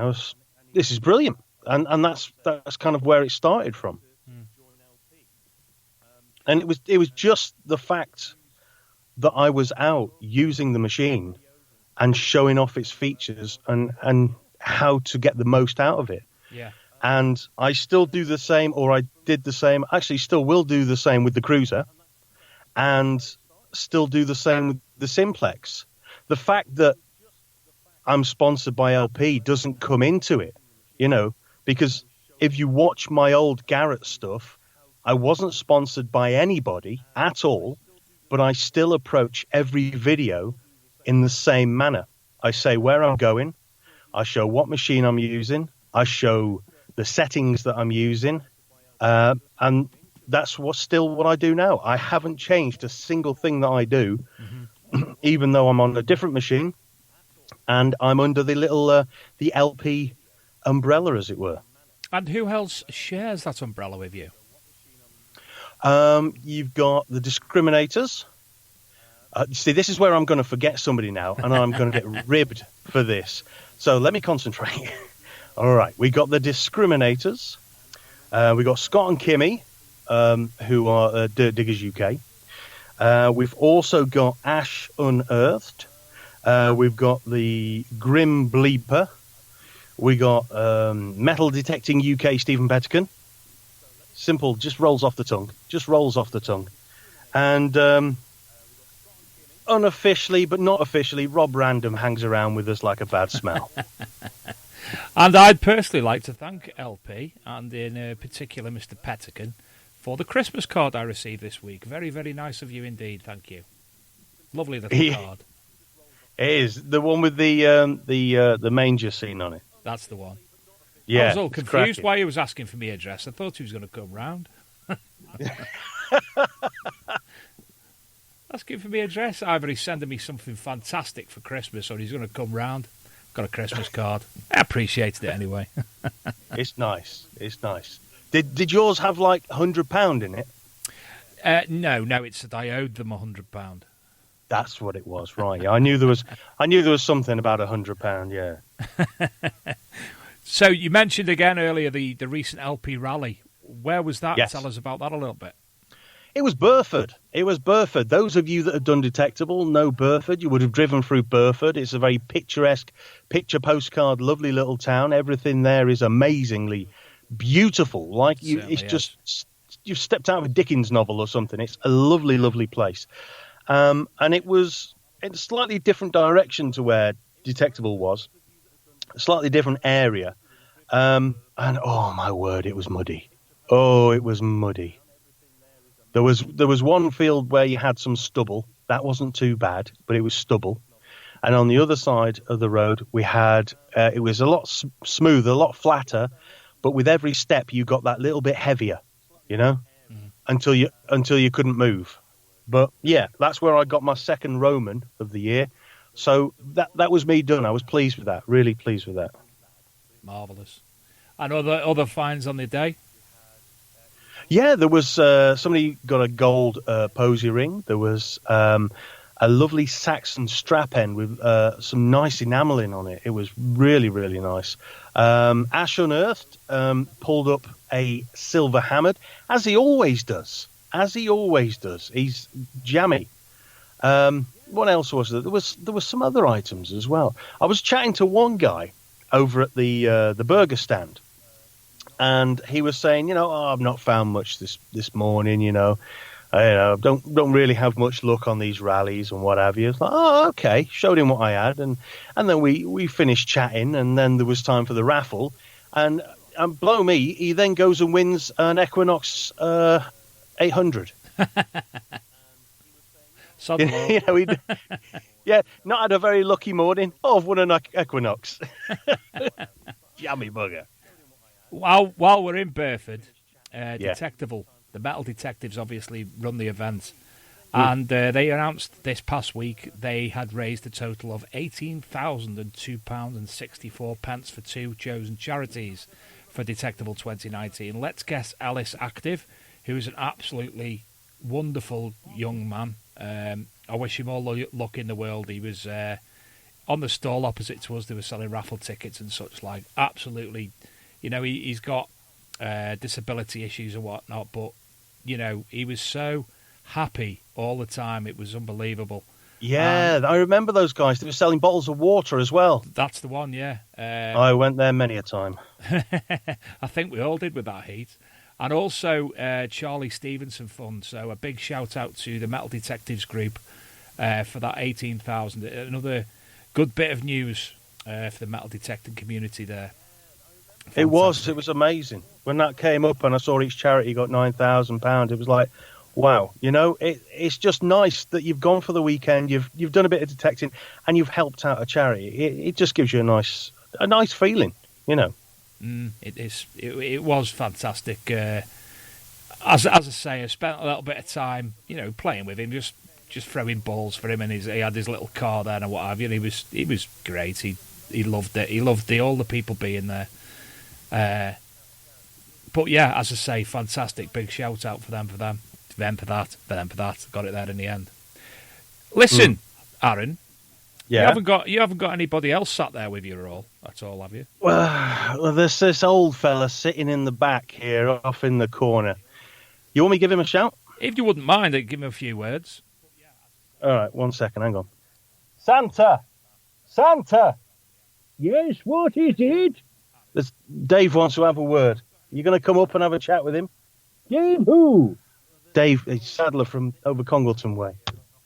This is brilliant, and that's kind of where it started from. And it was just the fact that I was out using the machine and showing off its features and how to get the most out of it. Yeah. And I still do the same, or I did the same, actually still will do the same with the Cruiser, and still do the same with the Simplex. The fact that I'm sponsored by LP doesn't come into it, because if you watch my old Garrett stuff, I wasn't sponsored by anybody at all, but I still approach every video in the same manner. I say where I'm going, I show what machine I'm using, I show the settings that I'm using, and that's still what I do now. I haven't changed a single thing that I do, even though I'm on a different machine, and I'm under the little the LP umbrella, as it were. And who else shares that umbrella with you? You've got the Discriminators. See, this is where I'm going to forget somebody now, and I'm going to get ribbed for this. So let me concentrate. All right, we got the Discriminators. We got Scott and Kimmy, who are Dirt Diggers UK. We've also got Ash Unearthed. We've got the Grim Bleeper. We got Metal Detecting UK, Stephen Pettican. Simple, just rolls off the tongue. Just rolls off the tongue. And unofficially, but not officially, Rob Random hangs around with us like a bad smell. And I'd personally like to thank LP, and in particular Mr. Pettican, for the Christmas card I received this week. Very, very nice of you indeed. Thank you. Lovely little card. It is the one with the manger scene on it. That's the one. Yeah, I was all confused why he was asking for my address. I thought he was going to come round. Asking for my address. Either he's sending me something fantastic for Christmas, or he's going to come round. Got a Christmas card. I appreciated it anyway. It's nice. It's nice. Did yours have like £100 in it? No, it's that I owed them £100. That's what it was, right? Yeah, I knew there was something about £100. Yeah. So you mentioned again earlier the recent LP rally. Where was that? Yes. Tell us about that a little bit. It was Burford. Those of you that have done Detectable know Burford. You would have driven through Burford. It's a very picturesque, picture postcard, lovely little town. Everything there is amazingly beautiful. Like it's just you've stepped out of a Dickens novel or something. It's a lovely, lovely place. And it was in a slightly different direction to where Detectable was, a slightly different area. And oh my word, it was muddy. Oh, it was muddy. There was one field where you had some stubble. That wasn't too bad, but it was stubble. And on the other side of the road, we had it was a lot smoother, a lot flatter, but with every step you got that little bit heavier, until you couldn't move. But yeah, that's where I got my second Roman of the year. So that was me done. I was pleased with that. Really pleased with that. Marvellous. And other finds on the day? Yeah, there was somebody got a gold posy ring. There was a lovely Saxon strap end with some nice enamelling on it. It was really, really nice. Ash Unearthed pulled up a silver hammered, as he always does. He's jammy. What else was there? There was some other items as well. I was chatting to one guy over at the burger stand, and he was saying, I've not found much this morning. I don't really have much luck on these rallies and what have you. It's like, oh, okay. Showed him what I had, and then we finished chatting, and then there was time for the raffle, and blow me, he then goes and wins an Equinox 800. Yeah, not had a very lucky morning. Oh, I've won an Equinox. Jammy bugger. While we're in Burford, Detectable, the Metal Detectives obviously run the event, and they announced this past week they had raised a total of £18,002.64 for two chosen charities for Detectable 2019. Let's Guess Ellis Active, who is an absolutely wonderful young man. I wish him all the luck in the world. He was on the stall opposite to us. They were selling raffle tickets and such like. Absolutely, he's got disability issues and whatnot, but he was so happy all the time. It was unbelievable. Yeah, I remember those guys. They were selling bottles of water as well. That's the one. Yeah, I went there many a time. I think we all did with that heat. And also Charlie Stevenson Fund. So a big shout out to the Metal Detectives group for that 18,000. Another good bit of news for the metal detecting community there. Fantastic. It was amazing. When that came up and I saw each charity got £9,000, it was like, wow. It's just nice that you've gone for the weekend, you've done a bit of detecting, and you've helped out a charity. It just gives you a nice feeling, It was fantastic. As I say, I spent a little bit of time, playing with him, just throwing balls for him, and he had his little car there and what have you. And he was great. He loved it. He loved all the people being there. But yeah, as I say, fantastic. Big shout out for them for that. Got it there in the end. Listen, Arron, Yeah. you haven't got anybody else sat there with you at all, have you? Well, there's this old fella sitting in the back here, off in the corner. You want me to give him a shout? If you wouldn't mind, I'd give him a few words. All right, 1 second, hang on. Santa! Santa! Yes, what is it? Dave wants to have a word. You going to come up and have a chat with him? Dave who? Dave, Sadler from over Congleton Way.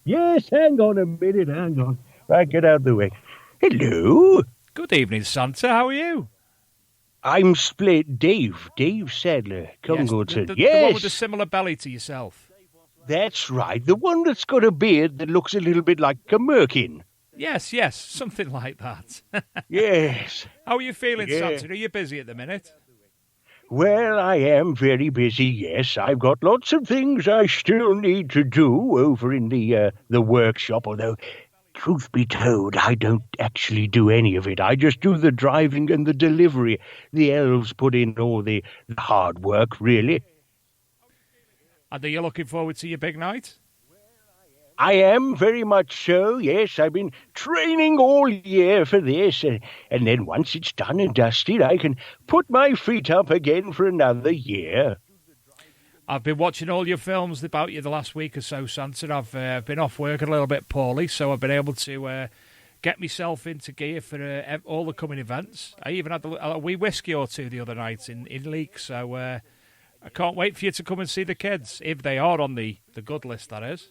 Yes, hang on a minute, hang on. Right, get out of the way. Hello. Good evening, Santa. How are you? I'm Split Dave Sadler, Congleton. The Yes, one with a similar belly to yourself. that's right. The one that's got a beard that looks a little bit like a merkin. Yes, something like that. Yes. How are you feeling, Yeah. Santa? Are you busy at the minute? Well, I am very busy, yes. I've got lots of things I still need to do over in the workshop, although, truth be told, I don't actually do any of it. I just do the driving and the delivery. The elves put in all the hard work, really. And are you looking forward to your big night? I am very much so, yes. I've been training all year for this, and then once it's done and dusted, I can put my feet up again for another year. I've been watching all your films about you the last week or so, Santa. I've been off work a little bit poorly, so I've been able to get myself into gear for all the coming events. I even had a wee whiskey or two the other night in Leek, so I can't wait for you to come and see the kids, if they are on the good list, that is.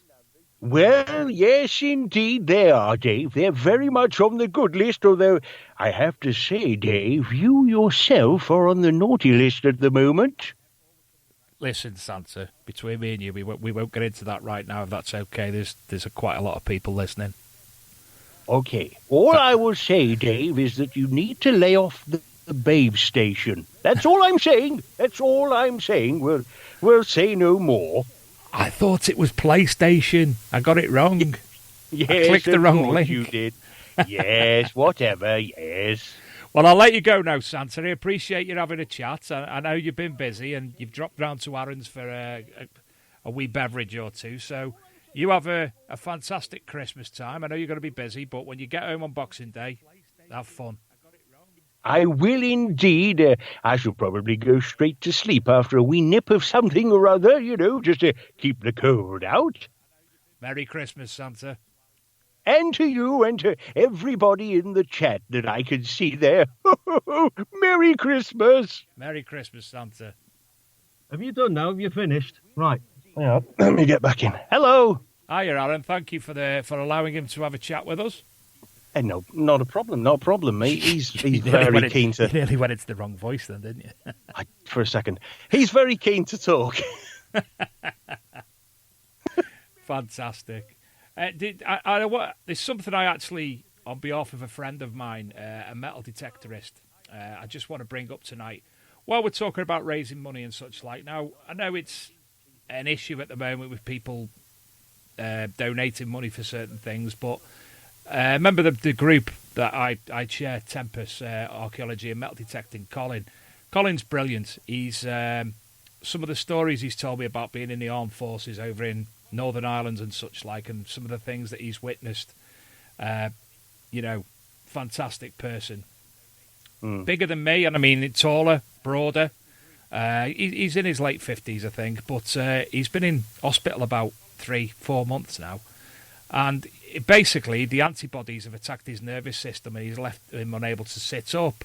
Well, yes, indeed they are, Dave. They're very much on the good list, although I have to say, Dave, you yourself are on the naughty list at the moment. Listen, Santa, between me and you, we won't get into that right now, if that's okay. There's quite a lot of people listening. Okay, all I will say, Dave, is that you need to lay off the babe station. That's all I'm saying. That's all I'm saying. We'll say no more. I thought it was PlayStation. I got it wrong. Yes, I clicked the of wrong course link. You did. Yes, whatever, yes. Well, I'll let you go now, Santa. I appreciate you having a chat. I know you've been busy and you've dropped round to Arron's for a wee beverage or two. So you have a fantastic Christmas time. I know you're going to be busy, but when you get home on Boxing Day, have fun. I will indeed. I shall probably go straight to sleep after a wee nip of something or other, just to keep the cold out. Merry Christmas, Santa. And to you and to everybody in the chat that I can see there. Merry Christmas. Merry Christmas, Santa. Have you done now? Have you finished? Right. Yeah, let me get back in. Hello. Hiya, Arron. Thank you for allowing him to have a chat with us. No, not a problem, mate. He's You very keen to... You nearly went into the wrong voice then, didn't you? For a second. He's very keen to talk. Fantastic. There's something I actually, on behalf of a friend of mine, a metal detectorist, I just want to bring up tonight. While we're talking about raising money and such like, now, I know it's an issue at the moment with people donating money for certain things, but remember the group that I chair, Tempest Archaeology and Metal Detecting, Colin. Colin's brilliant. He's some of the stories he's told me about being in the armed forces over in Northern Ireland and such like, and some of the things that he's witnessed. Fantastic person. Bigger than me, and I mean taller, broader. He's in his late 50s, I think, but he's been in hospital about 3-4 months now. And basically, the antibodies have attacked his nervous system, and he's left him unable to sit up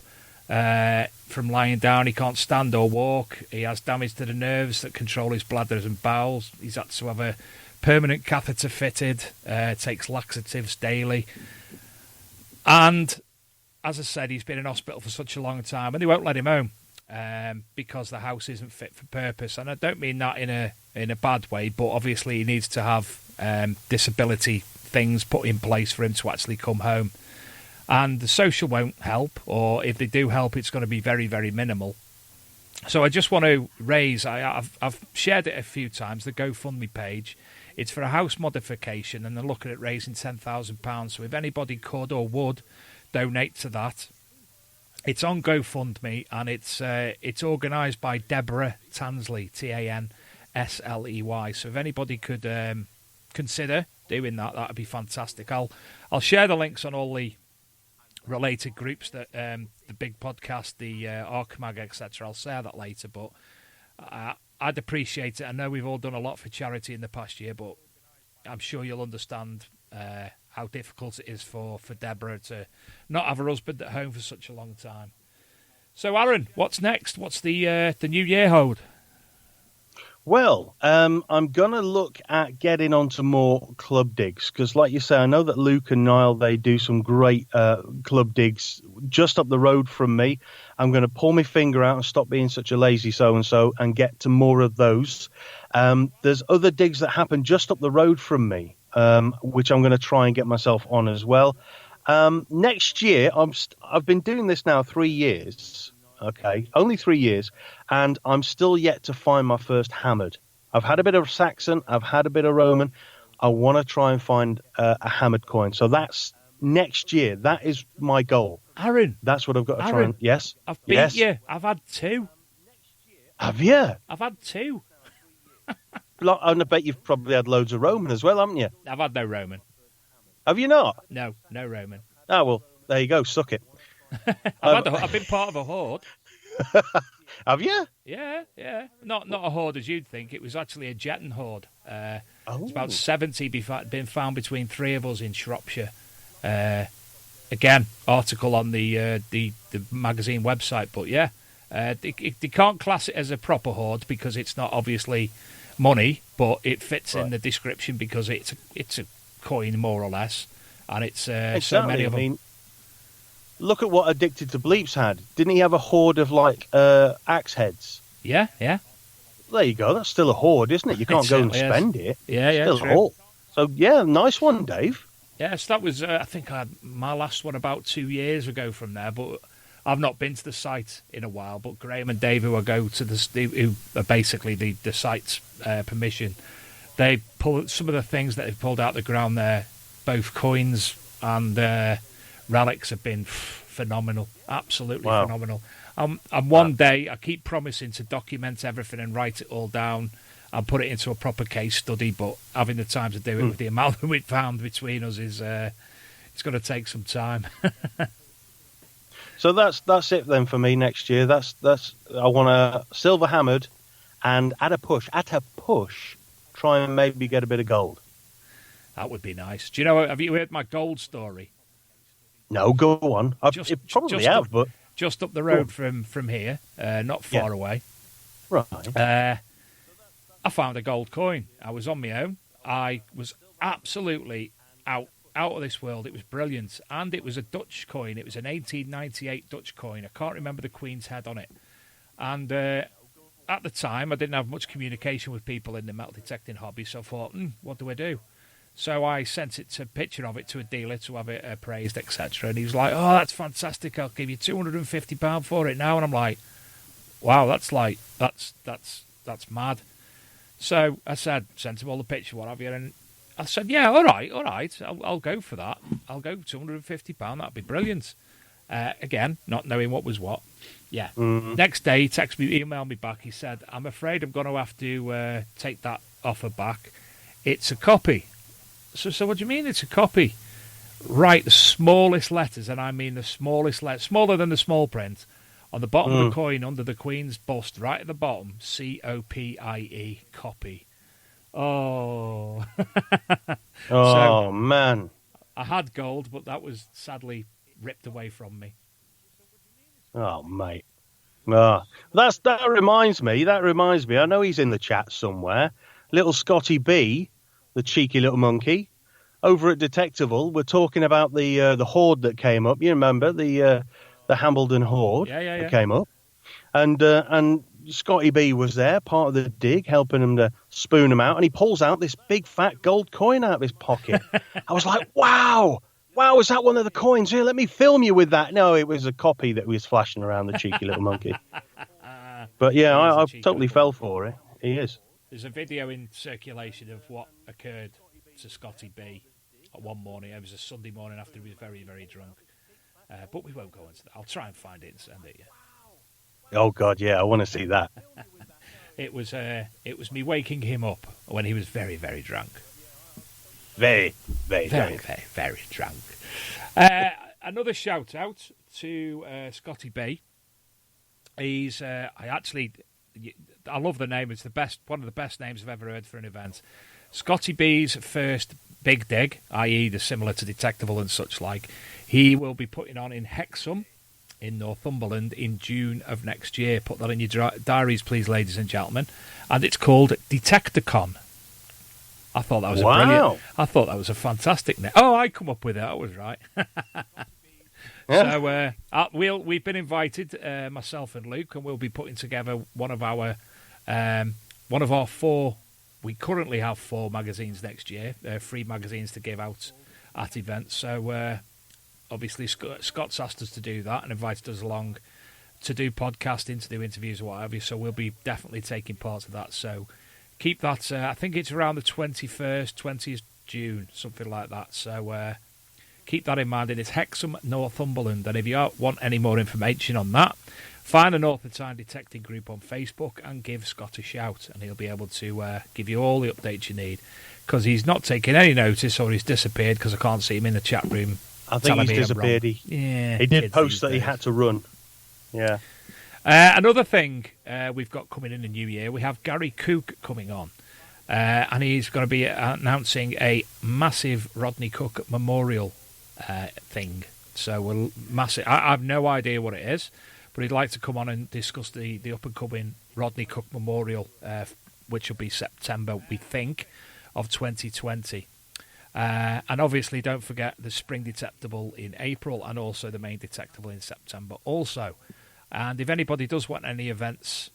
from lying down. He can't stand or walk. He has damage to the nerves that control his bladders and bowels. He's had to have a permanent catheter fitted. Takes laxatives daily. And as I said, he's been in hospital for such a long time, and they won't let him home because the house isn't fit for purpose. And I don't mean that in a bad way, but obviously he needs to have disability things put in place for him to actually come home. And the social won't help, or if they do help, it's going to be very, very minimal. So I just want to raise, I've shared it a few times, the GoFundMe page. It's for a house modification, and they're looking at raising £10,000. So if anybody could or would donate to that, it's on GoFundMe, and it's organised by Deborah Tansley, Tansley. So if anybody could consider doing that, that would be fantastic. I'll share the links on all the related groups that the big podcast, the Archmag, etc. I'll share that later, but I'd appreciate it. I know we've all done a lot for charity in the past year, but I'm sure you'll understand how difficult it is for Deborah to not have her husband at home for such a long time. So, Arron, what's next? What's the new year hold? Well, I'm going to look at getting onto more club digs because, like you say, I know that Luke and Niall, they do some great club digs just up the road from me. I'm going to pull my finger out and stop being such a lazy so-and-so and get to more of those. There's other digs that happen just up the road from me, which I'm going to try and get myself on as well. Next year, I've been doing this now 3 years. Okay, only 3 years, and I'm still yet to find my first hammered. I've had a bit of Saxon, I've had a bit of Roman. I want to try and find a hammered coin. So that's next year. That is my goal. Arron, that's what I've got to try and... Yes? I've beat you. I've had 2. Have you? I've had 2. I bet you've probably had loads of Roman as well, haven't you? I've had no Roman. Have you not? No Roman. Oh, well, there you go. Suck it. I've been part of a horde. Have you? Yeah. Not a horde as you'd think. It was actually a jetting horde. It's about 70 been found between 3 of us in Shropshire. Again, article on the magazine website. But yeah, they can't class it as a proper horde because it's not obviously money, but it fits in the description because it's a coin more or less, and it's exactly. So many of them. I mean, look at what Addicted to Bleeps had. Didn't he have a horde of like axe heads? Yeah. There you go. That's still a horde, isn't it? You can't go and spend it. Yeah, still true. A horde. So yeah, nice one, Dave. Yes, that was. I think I had my last one about 2 years ago from there, but I've not been to the site in a while. But Graham and Dave, who I go to who are basically the site's permission, they pull some of the things that they've pulled out the ground there. Both coins and relics have been phenomenal, absolutely phenomenal. And one day I keep promising to document everything and write it all down and put it into a proper case study, but having the time to do it with the amount that we've found between us is it's going to take some time. So that's it then for me next year. That's I want a silver hammered, and at a push, try and maybe get a bit of gold. That would be nice. Do you know? Have you heard my gold story? No, go on. I probably have, but just up the road from here, not far away. Right. I found a gold coin. I was on my own. I was absolutely out of this world. It was brilliant, and it was a Dutch coin. It was an 1898 Dutch coin. I can't remember the Queen's head on it. And at the time, I didn't have much communication with people in the metal detecting hobby, so I thought, what do I do? So I sent a picture of it to a dealer to have it appraised, etc. And he was like, "Oh, that's fantastic! I'll give you £250 for it now." And I'm like, "Wow, that's mad." So I sent him all the picture, what have you, and I said, "Yeah, all right, I'll go for that. I'll go £250. That'd be brilliant." Again, not knowing what was what. Yeah. Mm-hmm. Next day, he emailed me back. He said, "I'm afraid I'm going to have to take that offer back. It's a copy." So what do you mean it's a copy? Write the smallest letters, and I mean the smallest letters, smaller than the small print, on the bottom of the coin under the Queen's bust, right at the bottom, COPIE, copy. Oh. So, man. I had gold, but that was sadly ripped away from me. Oh, mate. That reminds me. I know he's in the chat somewhere. Little Scotty B, the cheeky little monkey, over at Detectival, we're talking about the horde that came up. You remember the Hambledon horde that came up, and Scotty B was there, part of the dig, helping him to spoon him out, and he pulls out this big fat gold coin out of his pocket. I was like, wow, is that one of the coins? Here, let me film you with that. No, it was a copy that was flashing around, the cheeky little monkey. But yeah, I totally fell for it. He is. There's a video in circulation of what occurred to Scotty B one morning. It was a Sunday morning after he was very, very drunk. But we won't go into that. I'll try and find it and send it you. Oh, God, yeah, I want to see that. It was me waking him up when he was very, very drunk. Very, very drunk. Very drunk. Another shout out to Scotty B. He's I love the name. It's one of the best names I've ever heard for an event. Scotty B's first big dig, i.e. the similar to Detectable and such like. He will be putting on in Hexham in Northumberland in June of next year. Put that in your diaries, please, ladies and gentlemen. And it's called Detecticon. I thought that was brilliant. I thought that was a fantastic name. Oh, I come up with it. I was right. Yeah. So we've been invited, myself and Luke, and we'll be putting together one of our four. We currently have 4 magazines next year, free magazines to give out at events. So obviously Scott's asked us to do that and invited us along to do podcasting, to do interviews or whatever. So we'll be definitely taking part of that. So keep that. I think it's around the 21st, 20th June, something like that. So keep that in mind. And it's Hexham, Northumberland. And if you want any more information on that, find the North of Tyne Detecting Group on Facebook and give Scott a shout, and he'll be able to give you all the updates you need. Because he's not taking any notice, or he's disappeared because I can't see him in the chat room. I think he's disappeared. He did post that he had to run. Yeah. Another thing we've got coming in the new year, we have Gary Cook coming on. And he's going to be announcing a massive Rodney Cook memorial thing. So massive. I have no idea what it is, but he'd like to come on and discuss the up-and-coming Rodney Cook memorial, which will be September, we think, of 2020. And obviously, don't forget the Spring Detectable in April and also the Main Detectable in September also. And if anybody does want any events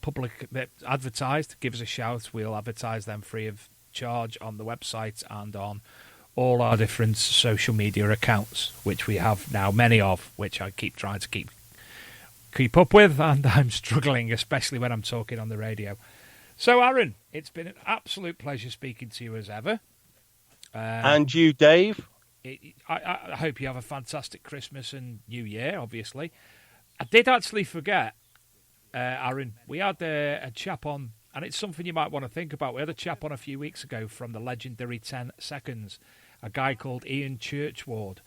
public advertised, give us a shout. We'll advertise them free of charge on the website and on all our different social media accounts, which we have now many of, which I keep trying to keep up with, and I'm struggling, especially when I'm talking on the radio. So, Arron, it's been an absolute pleasure speaking to you as ever. And you, Dave? I hope you have a fantastic Christmas and New Year, obviously. I did actually forget, Arron, we had a chap on, and it's something you might want to think about. We had a chap on a few weeks ago from the legendary 10 Seconds, a guy called Ian Churchward,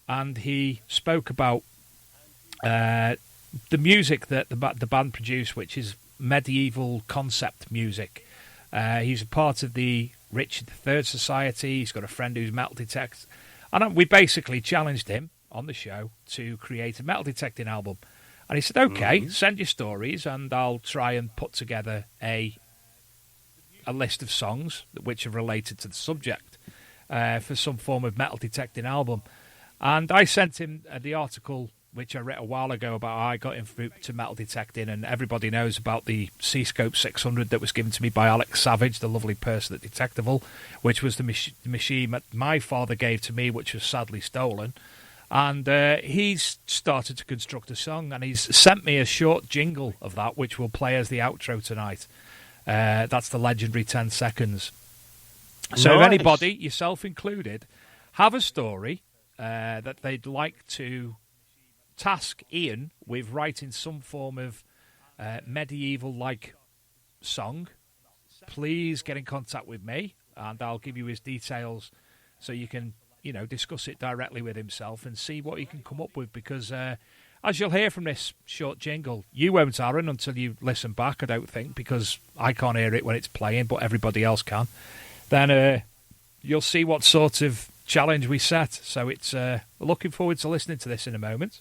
and he spoke about the music that the band produced, which is medieval concept music. He's a part of the Richard III Society. He's got a friend who's metal detects. And we basically challenged him on the show to create a metal detecting album. And he said, okay, send your stories and I'll try and put together a list of songs which are related to the subject for some form of metal detecting album. And I sent him the article which I read a while ago about how I got into metal detecting, and everybody knows about the C-Scope 600 that was given to me by Alex Savage, the lovely person at Detectable, which was the machine that my father gave to me, which was sadly stolen. And he's started to construct a song, and he's sent me a short jingle of that, which will play as the outro tonight. That's the legendary 10 Seconds. So if anybody, yourself included, have a story that they'd like to task Ian with writing some form of medieval-like song, please get in contact with me, and I'll give you his details so you can, discuss it directly with himself and see what he can come up with. Because as you'll hear from this short jingle, you won't, Arron, until you listen back, I don't think, because I can't hear it when it's playing, but everybody else can. Then you'll see what sort of challenge we set. So it's looking forward to listening to this in a moment.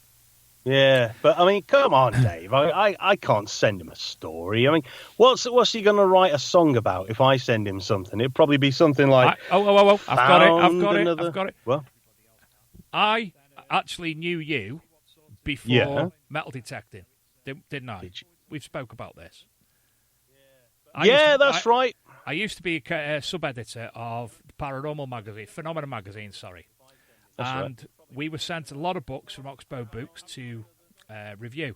Yeah, but I mean, come on, Dave. I can't send him a story. I mean, what's he going to write a song about if I send him something? It'd probably be something like... I've got it. Well, I actually knew you before metal detecting, didn't I? We've spoke about this. That's right. I used to be a sub-editor of Paranormal Magazine, Phenomena Magazine, sorry. That's and right. We were sent a lot of books from Oxbow Books to review.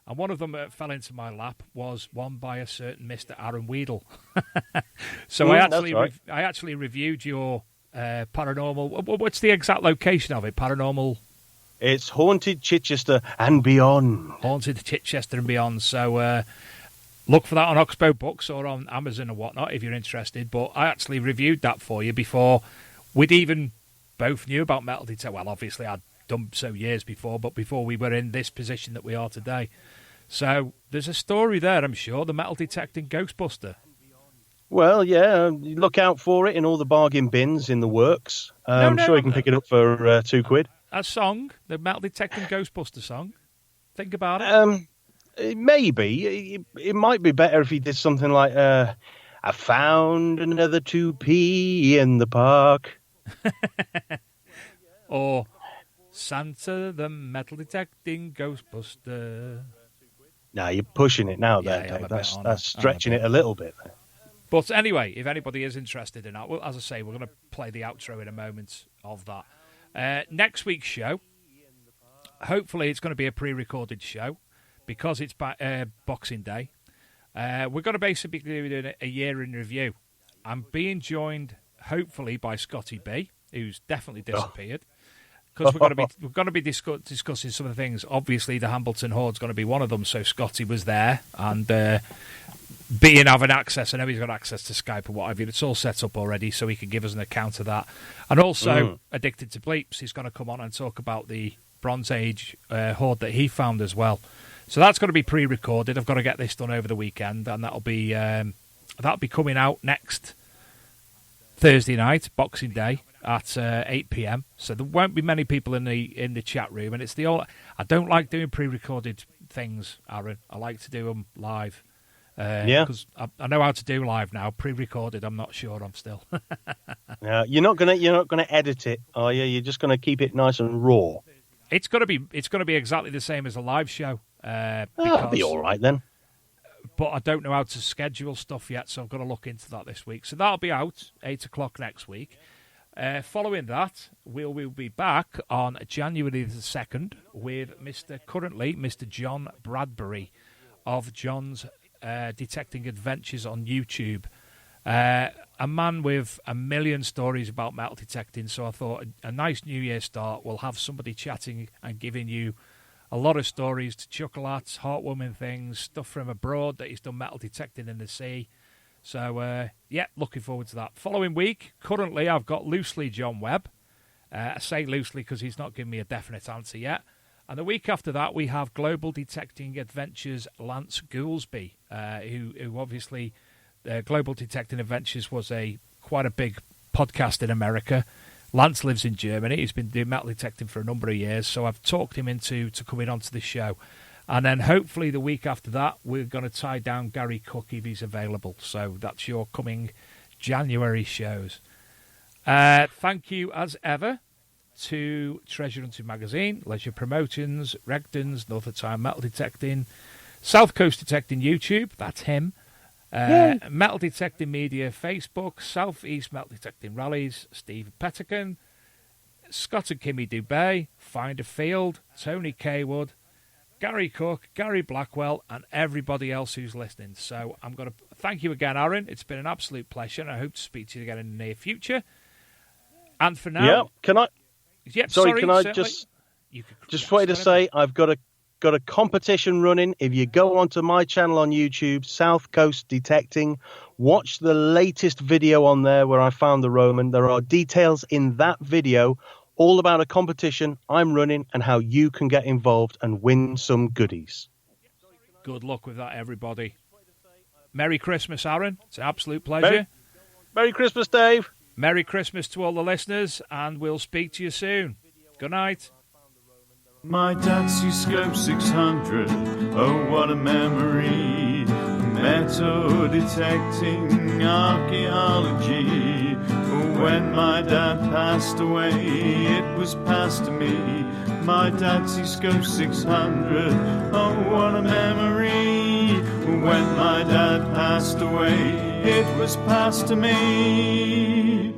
And one of them that fell into my lap was one by a certain Mr. Arron Weedall. So I actually reviewed your paranormal... What's the exact location of it? Paranormal... It's Haunted Chichester and Beyond. Haunted Chichester and Beyond. So look for that on Oxbow Books or on Amazon or whatnot if you're interested. But I actually reviewed that for you before we'd even both knew about metal detecting. Well, obviously I'd done so years before, but before we were in this position that we are today. So there's a story there, I'm sure, the metal detecting Ghostbuster. Well, yeah, look out for it in all the bargain bins in the works. I'm sure you can pick it up for £2. A song, the metal detecting Ghostbuster song. Think about it. Maybe. It might be better if he did something like, I found another 2p in the park. Or Santa the metal detecting Ghostbuster. No, you're pushing it now there, Yeah, Dave. That's stretching it a little bit there. But anyway, if anybody is interested in that, well, as I say, we're going to play the outro in a moment of that. Next week's show, hopefully it's going to be a pre-recorded show because it's Boxing Day. We're going to basically be doing a year in review. I'm being joined, hopefully, by Scotty B, who's definitely disappeared. Because we're going to be discussing some of the things. Obviously, the Hambleton Horde's going to be one of them. So Scotty was there, and being having access, I know he's got access to Skype or whatever. It's all set up already, so he can give us an account of that. And also, Addicted to Bleeps, he's going to come on and talk about the Bronze Age Horde that he found as well. So that's going to be pre-recorded. I've got to get this done over the weekend, and that'll be coming out next Thursday night, Boxing Day, at 8 p.m. So there won't be many people in the chat room, and it's I don't like doing pre-recorded things, Aaron. I like to do them live. Because I know how to do live now. Pre-recorded, I'm not sure. I'm still. You're not gonna edit it, are you? You're just gonna keep it nice and raw. It's gonna be exactly the same as a live show. That'll be all right then. But I don't know how to schedule stuff yet, so I've got to look into that this week. So that'll be out 8 o'clock next week. Following that, we'll be back on January the 2nd with Mr. John Bradbury of John's Detecting Adventures on YouTube. A man with a million stories about metal detecting, so I thought a nice New Year start. We'll have somebody chatting and giving you a lot of stories to chuckle at, heartwarming things, stuff from abroad that he's done metal detecting in the sea. So, looking forward to that. Following week, currently I've got loosely John Webb. I say loosely because he's not given me a definite answer yet. And the week after that, we have Global Detecting Adventures Lance Goolsby, who obviously, Global Detecting Adventures was quite a big podcast in America. Lance lives in Germany. He's been doing metal detecting for a number of years, so I've talked him into coming onto the show. And then hopefully the week after that, we're going to tie down Gary Cook if he's available. So that's your coming January shows. Thank you, as ever, to Treasure Hunting Magazine, Leisure Promotions, Regdon's, Northern Time Metal Detecting, South Coast Detecting YouTube, that's him, Metal Detecting Media Facebook, South East Metal Detecting Rallies, Steve Pettican, Scott and Kimmy Dubay, Finder Field, Tony Kaywood, Gary Cook, Gary Blackwell, and everybody else who's listening. So I'm going to thank you again, Aaron. It's been an absolute pleasure, and I hope to speak to you again in the near future. And for now... Yeah, can I... Yep, sorry, can I certainly. just wanted to say I've got a competition running. If you go onto my channel on YouTube, South Coast Detecting, watch the latest video on there where I found the Roman. There are details in that video all about a competition I'm running and how you can get involved and win some goodies. Good luck with that, everybody. Merry Christmas, Aaron. It's an absolute pleasure. Merry Christmas, Dave. Merry Christmas to all the listeners, and we'll speak to you soon. Good night. My Datsy-scope 600, oh what a memory. Metal detecting archaeology. When my dad passed away, it was passed to me. My Datsy-scope 600, oh what a memory. When my dad passed away, it was passed to me.